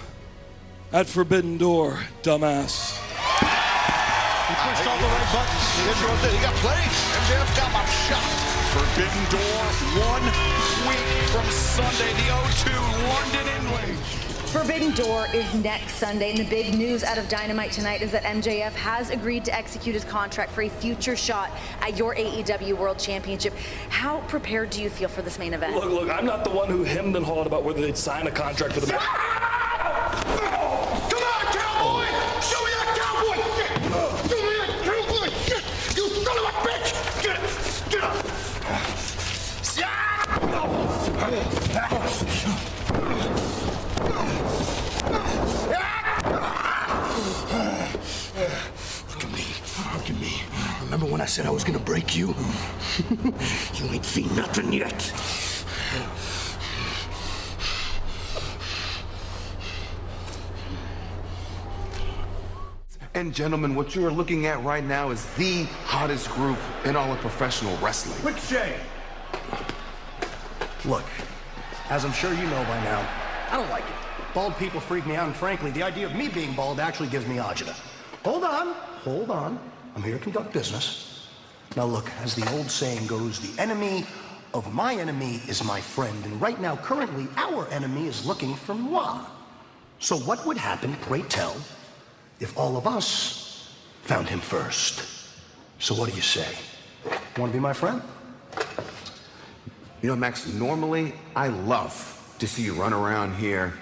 at Forbidden Door, dumbass. He pushed all the right buttons. He got played. MJF got my shot. Forbidden Door, 1 week from Sunday, the O2, London, England. Forbidden Door is next Sunday, and the big news out of Dynamite tonight is that MJF has agreed to execute his contract for a future shot at your AEW World Championship. How prepared do you feel for this main event? Look, I'm not the one who hemmed and hawed about whether they'd sign a contract for the... Come on, cowboy! Show me that cowboy! Show me that cowboy! You son of a bitch! Get it! Get up! Look at me. Remember when I said I was gonna break you? You ain't seen nothing yet. And gentlemen, what you are looking at right now is the hottest group in all of professional wrestling. Quick Jay. Look, as I'm sure you know by now, I don't like it. Bald people freak me out, and frankly, the idea of me being bald actually gives me agita. Hold on. I'm here to conduct business. Now look, as the old saying goes, the enemy of my enemy is my friend, and right now, currently, our enemy is looking for moi. So what would happen, pray tell, if all of us found him first? So what do you say? Want to be my friend? You know, Max, normally I love to see you run around here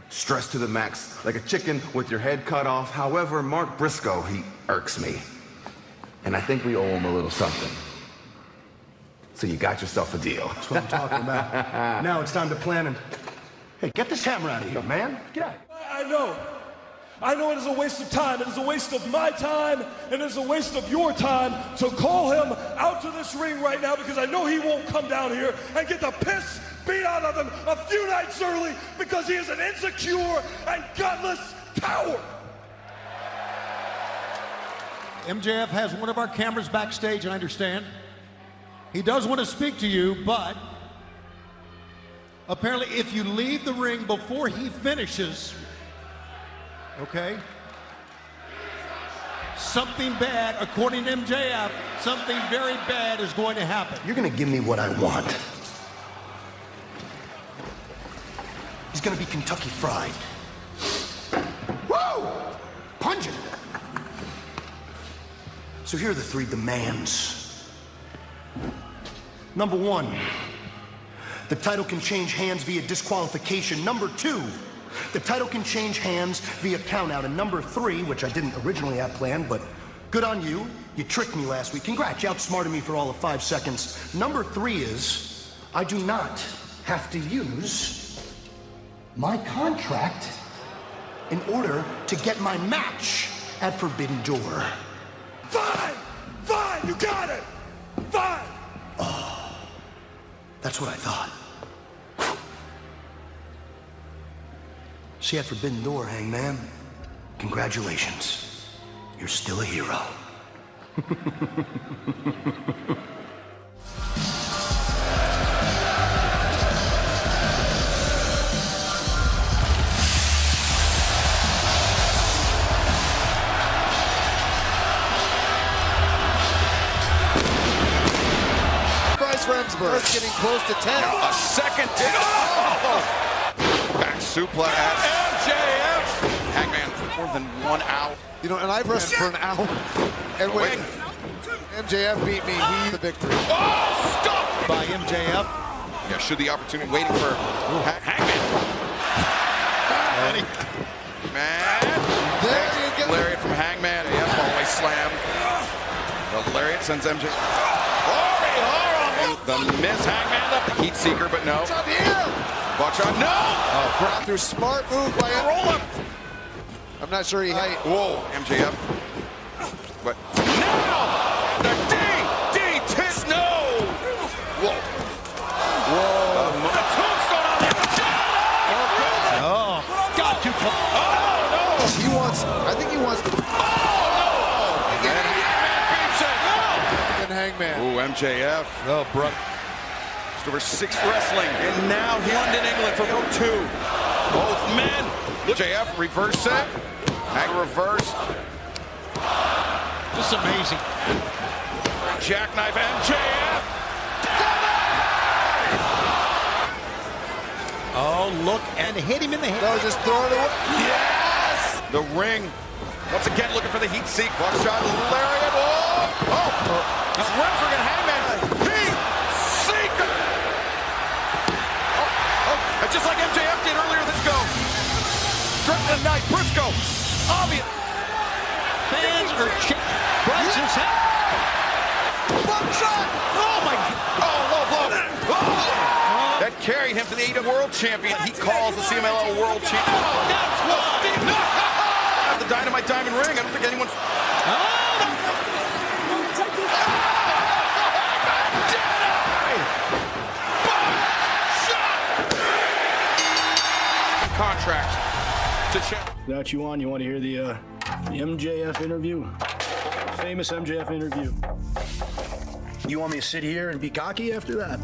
stressed to the max like a chicken with your head cut off. However, Mark Briscoe, he irks me. And I think we owe him a little something. So you got yourself a deal. That's what I'm talking about. Now it's time to plan and... Hey, get this hammer out of here, man. Get out. I know it is a waste of time. It is a waste of my time, and it is a waste of your time to call him out to this ring right now, because I know he won't come down here and get the piss beat out of him a few nights early because he is an insecure and gutless coward. MJF has one of our cameras backstage, I understand. He does want to speak to you, but apparently if you leave the ring before he finishes, okay, something bad, according to MJF, something very bad is going to happen. You're gonna give me what I want. He's gonna be Kentucky Fried. Woo! Pungent. So here are the 3 demands. Number 1, the title can change hands via disqualification. Number 2, the title can change hands via countout. And number 3, which I didn't originally have planned, but Good on you. You tricked me last week. Congrats, you outsmarted me for all of 5 seconds. Number 3 is, I do not have to use my contract in order to get my match at Forbidden Door. Fine! Fine! You got it! Fine! Oh, that's what I thought. See you at Forbidden Door, Hangman. Congratulations. You're still a hero. Remsburg getting close to 10. A second dig. Oh! Back suplex at MJF. Hangman more than 1 out. You know, and I've wrestled for an hour. And when MJF beat me, he's the victory. Oh, stop! By MJF. Yeah, should the opportunity waiting for Hangman. Man. There you go. Lariat from Hangman. Yeah, always slam. The lariat sends MJF. The miss, Hangman, the heat seeker, but no. Watch out here. Watch out, no! Oh, brought through smart move by him. Roll him. I'm not sure he hit. Whoa, MJF. But now the DDT, no! Whoa. Whoa. The tombstone on him. Oh, got too close. Oh, no! He wants, I think he wants to. Oh, no! And Hangman beats it. Hangman. Ooh, MJF. Oh, bro. Just over 6 wrestling. And now London, England for round 2. Both men. MJF reverse set. Hang reverse. Just amazing. Jackknife MJF. Oh, look, and hit him in the head. No, just throw it away. Yes! The ring. Once again, looking for the heat seek. Buckshot, lariat. Oh! He's Remsburg and Hangman. Heat seeker. Oh! And just like MJF did earlier, let's go. Threatening the night. Briscoe. Obvious. Fans are Bryce his head. Buckshot. Oh my. Oh, low blow. Oh! That carried him to the AEW World Champion. He calls the CMLL World Champion. Oh, that's what. No! The Dynamite Diamond Ring. I don't think anyone's. Contract to check. That you on? You want to hear the MJF interview? Famous MJF interview. You want me to sit here and be cocky after that?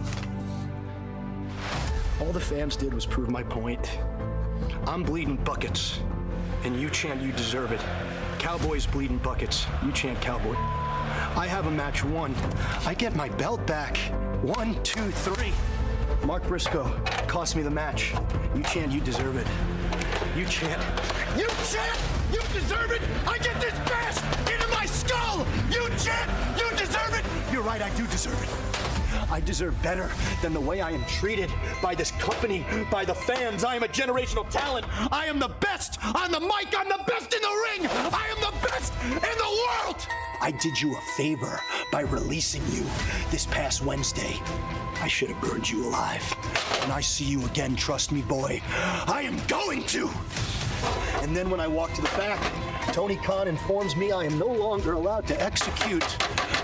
All the fans did was prove my point. I'm bleeding buckets, and you chant you deserve it. Cowboys bleeding buckets. You chant cowboy. I have a match won. I get my belt back. 1, 2, 3. Mark Briscoe cost me the match. You chant you deserve it. You chant you deserve it. I get this bash into my skull. You chant you deserve it. You're right, I do deserve it. I deserve better than the way I am treated by this company, by the fans. I am a generational talent. I am the best on the mic. I'm the best in the ring. I am the best in the world. I did you a favor by releasing you this past Wednesday. I should have burned you alive. When I see you again, trust me, boy, I am going to. And then when I walk to the back, Tony Khan informs me I am no longer allowed to execute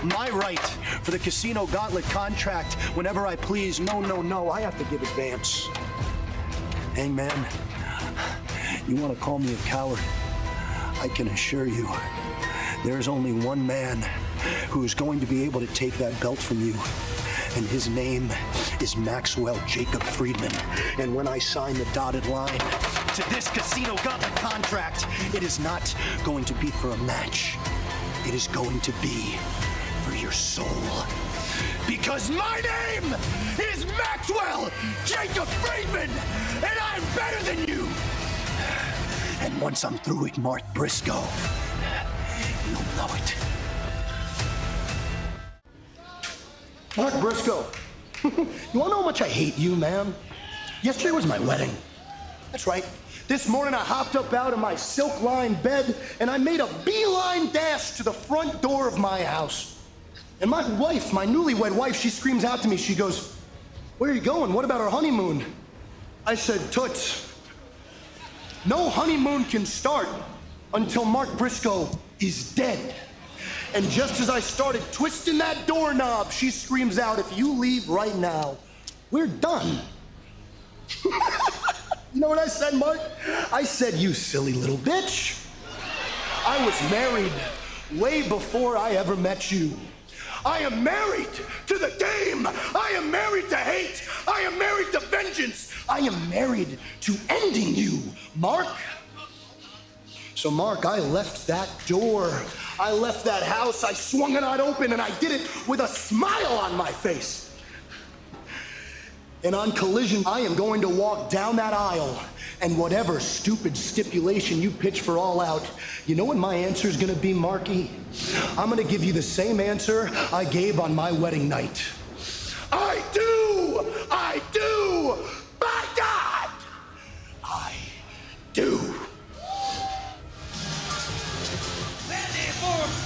my right for the Casino Gauntlet contract whenever I please. No, I have to give advance. Hangman, you want to call me a coward? I can assure you, there's only one man who is going to be able to take that belt from you, and his name is Maxwell Jacob Friedman. And when I sign the dotted line to this Casino Gauntlet contract, it is not going to be for a match. It is going to be for your soul. Because my name is Maxwell Jacob Friedman, and I'm better than you. And once I'm through with Mark Briscoe, you'll know it. Mark Briscoe, you wanna know how much I hate you, man? Yesterday was my wedding. That's right. This morning I hopped up out of my silk-lined bed and I made a beeline dash to the front door of my house. And my wife, my newlywed wife, she screams out to me, she goes, "Where are you going? What about our honeymoon?" I said, "Toots, no honeymoon can start until Mark Briscoe is dead." And just as I started twisting that doorknob, she screams out, "If you leave right now, we're done." You know what I said, Mark? I said, "You silly little bitch. I was married way before I ever met you. I am married to the game. I am married to hate. I am married to vengeance. I am married to ending you, Mark." So, Mark, I left that door. I left that house. I swung it out open, and I did it with a smile on my face. And on Collision, I am going to walk down that aisle, and whatever stupid stipulation you pitch for All Out, you know what my answer is going to be, Marky? I'm going to give you the same answer I gave on my wedding night. I do! By God! I do!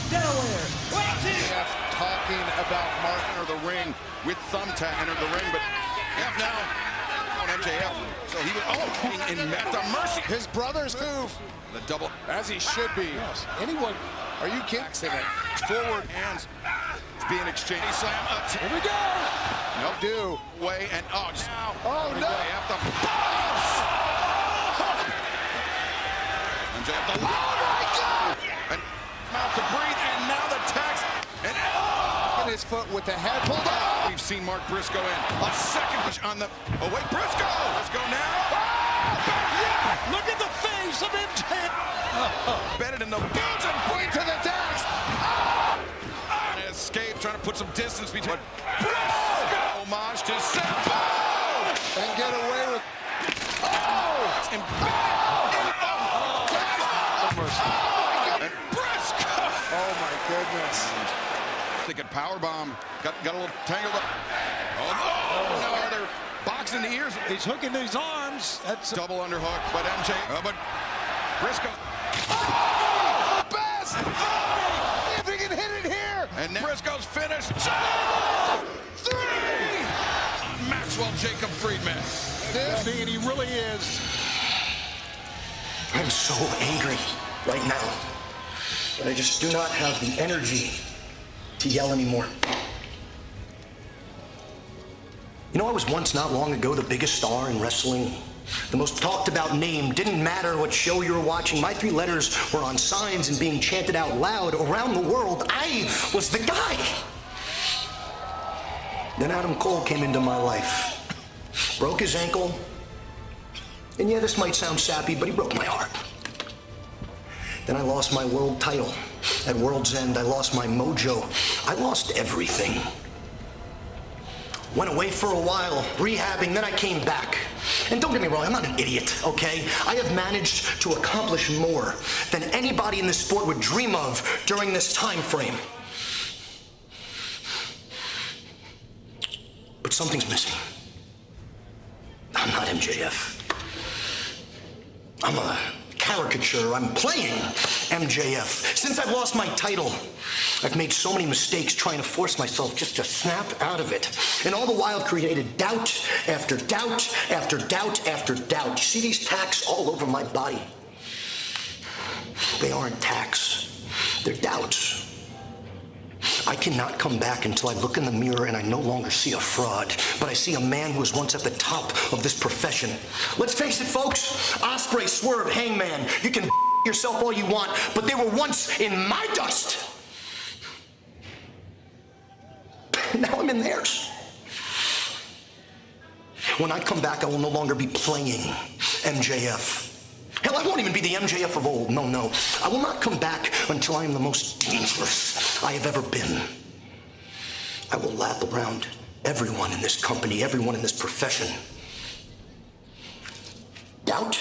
Delaware. MJF talking about Mark enter the ring with Thumbtack enter the ring, but MJF now on MJF. So he was in Meta Mercy. His brother's move. The double, As he should be. Yes. Anyone, are you kidding? forward hands. It's being exchanged. Slam up. Here we go. Nope. Do way and just now. Oh no. MJF the MJF the and mouth to breathe, and now the tax, and In his foot with the head pulled up. we've seen Mark Briscoe in a second push on the. Oh wait, Briscoe now. Look at the face of MJF. Bedded in the boots and Point to the tax. and escape, trying to put some distance between. Briscoe homage to Sambo And get away with. and Briscoe. Oh my goodness. Thinking powerbomb. Got a little tangled up. Oh no, they're boxing the ears. He's hooking his arms. That's Double underhook, but but Briscoe. Best. See if he can hit it here. And now Briscoe's finished. 2, 3. Maxwell Jacob Friedman. This thing, and he really is. I'm so angry right now, but I just do not have the energy to yell anymore. You know, I was once not long ago the biggest star in wrestling. The most talked about name. Didn't matter what show you were watching. My 3 letters were on signs and being chanted out loud around the world. I was the guy. Then Adam Cole came into my life. Broke his ankle. And yeah, this might sound sappy, but he broke my heart. Then I lost my world title. At World's End, I lost my mojo. I lost everything. Went away for a while, rehabbing, then I came back. And don't get me wrong, I'm not an idiot, okay? I have managed to accomplish more than anybody in this sport would dream of during this time frame. But something's missing. I'm not MJF. I'm a caricature. I'm playing MJF. Since I've lost my title, I've made so many mistakes trying to force myself just to snap out of it. And all the while I've created doubt after doubt after doubt after doubt. You see these tacks all over my body? They aren't tacks. They're doubts. I cannot come back until I look in the mirror and I no longer see a fraud, but I see a man who was once at the top of this profession. Let's face it, folks. Osprey, Swerve, Hangman. You can yourself all you want, but they were once in my dust. Now I'm in theirs. When I come back, I will no longer be playing MJF. Hell, I won't even be the MJF of old. No, no. I will not come back until I am the most dangerous I have ever been. I will lap around everyone in this company, everyone in this profession. Doubt?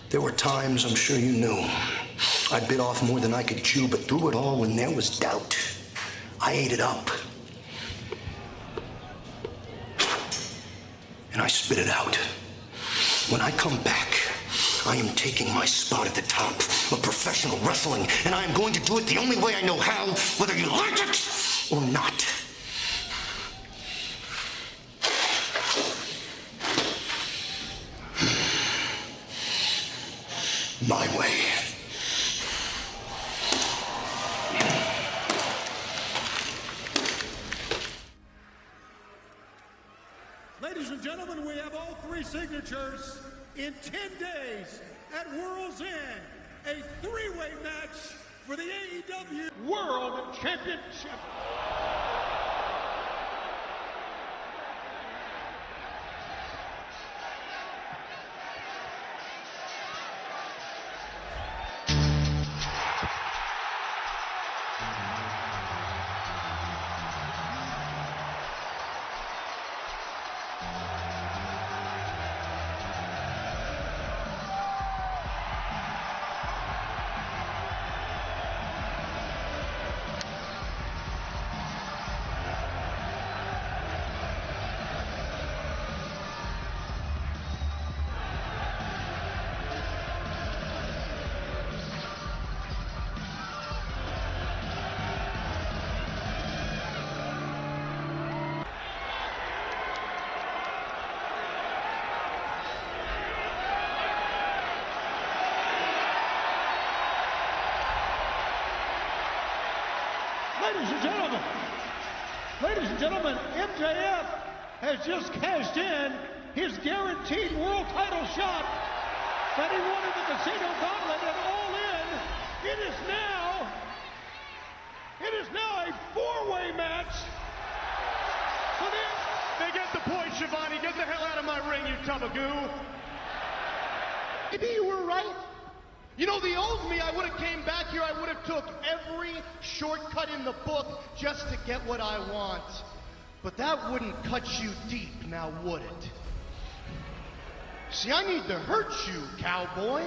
There were times, I'm sure you knew, I bit off more than I could chew, but through it all, when there was doubt, I ate it up. spit it out. When I come back, I am taking my spot at the top of professional wrestling, and I am going to do it the only way I know how, whether you like it or not. My way. Ladies and gentlemen, we have all 3 signatures in 10 days at World's End. A 3-way match for the AEW World Championship. Ladies and gentlemen, MJF has just cashed in his guaranteed world title shot that he won in the Casino Gauntlet, and All In. It is now a 4-way match. They get the point, Shivani. Get the hell out of my ring, you tub of goo. Maybe you were right. You know, the old me, I would have came back here, I would have took every shortcut in the book just to get what I want. But that wouldn't cut you deep, now would it? See, I need to hurt you, cowboy.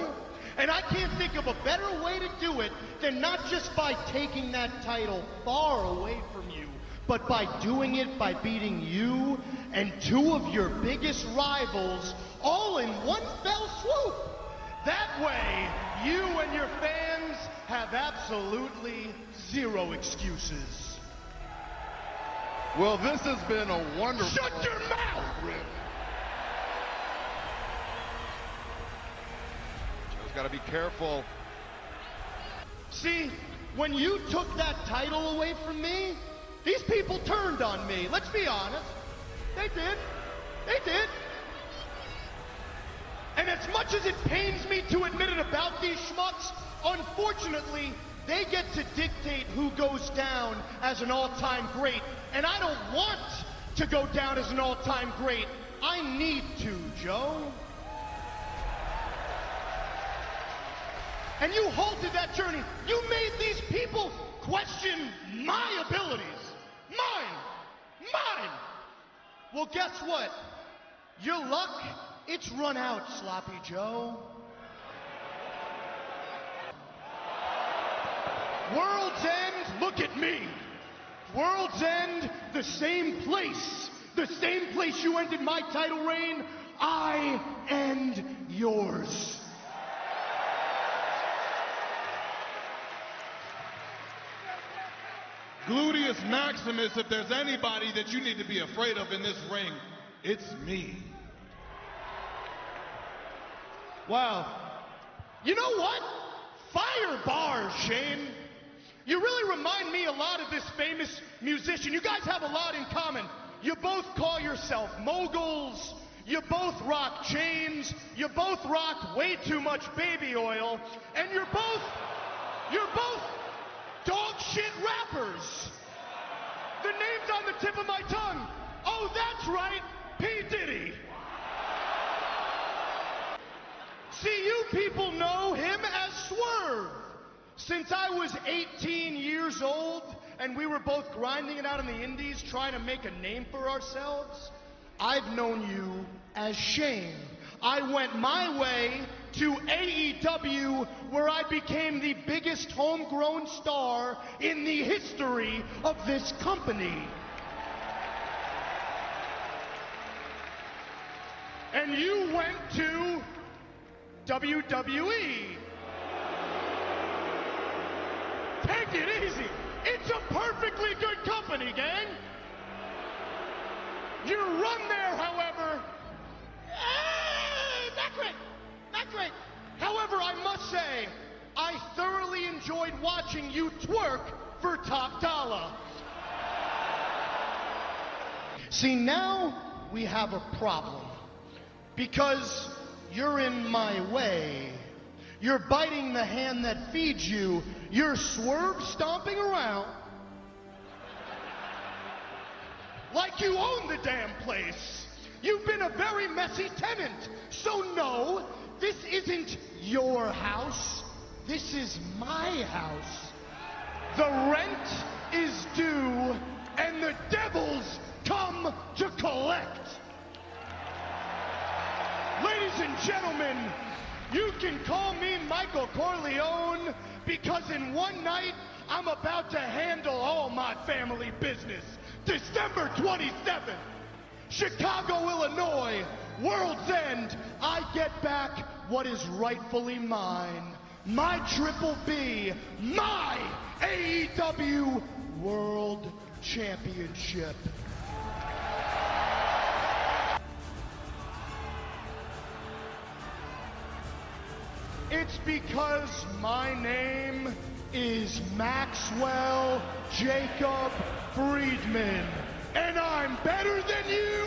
And I can't think of a better way to do it than not just by taking that title far away from you, but by doing it by beating you and 2 of your biggest rivals all in one fell swoop. That way, you and your fans have absolutely 0 excuses. Well, this has been a wonderful... Shut your mouth! Joe's got to be careful. See, when you took that title away from me, these people turned on me. Let's be honest. They did. They did. And as much as it pains me to admit it about these schmucks, unfortunately, they get to dictate who goes down as an all-time great. And I don't want to go down as an all-time great. I need to, Joe. And you halted that journey. You made these people question my abilities. Mine! Well, guess what? Your luck, it's run out, Sloppy Joe. World's End, look at me. World's End, the same place you ended my title reign, I end yours. Gluteus Maximus, if there's anybody that you need to be afraid of in this ring, it's me. Wow. You know what? Fire bars, Shane. You really remind me a lot of this famous musician. You guys have a lot in common. You both call yourself moguls. You both rock chains. You both rock way too much baby oil. And you're both dog shit rappers. The name's on the tip of my tongue. Oh, that's right, P. Diddy. See, you people know him as Swerve. Since I was 18 years old and we were both grinding it out in the indies trying to make a name for ourselves, I've known you as Shane. I went my way to AEW, where I became the biggest homegrown star in the history of this company. and you went to WWE. Take it easy. It's a perfectly good company, gang. Your run there, however, not great. Not great. However, I must say, I thoroughly enjoyed watching you twerk for top dollar. See, now we have a problem. Because you're in my way. You're biting the hand that feeds you. You're swerve stomping around like you own the damn place. You've been a very messy tenant. So no, this isn't your house. This is my house. The rent is due, and the devils come to collect. Ladies and gentlemen, you can call me Michael Corleone, because in one night, I'm about to handle all my family business. December 27th, Chicago, Illinois, World's End, I get back what is rightfully mine. My Triple B, my AEW World Championship. It's because my name is Maxwell Jacob Friedman, and I'm better than you,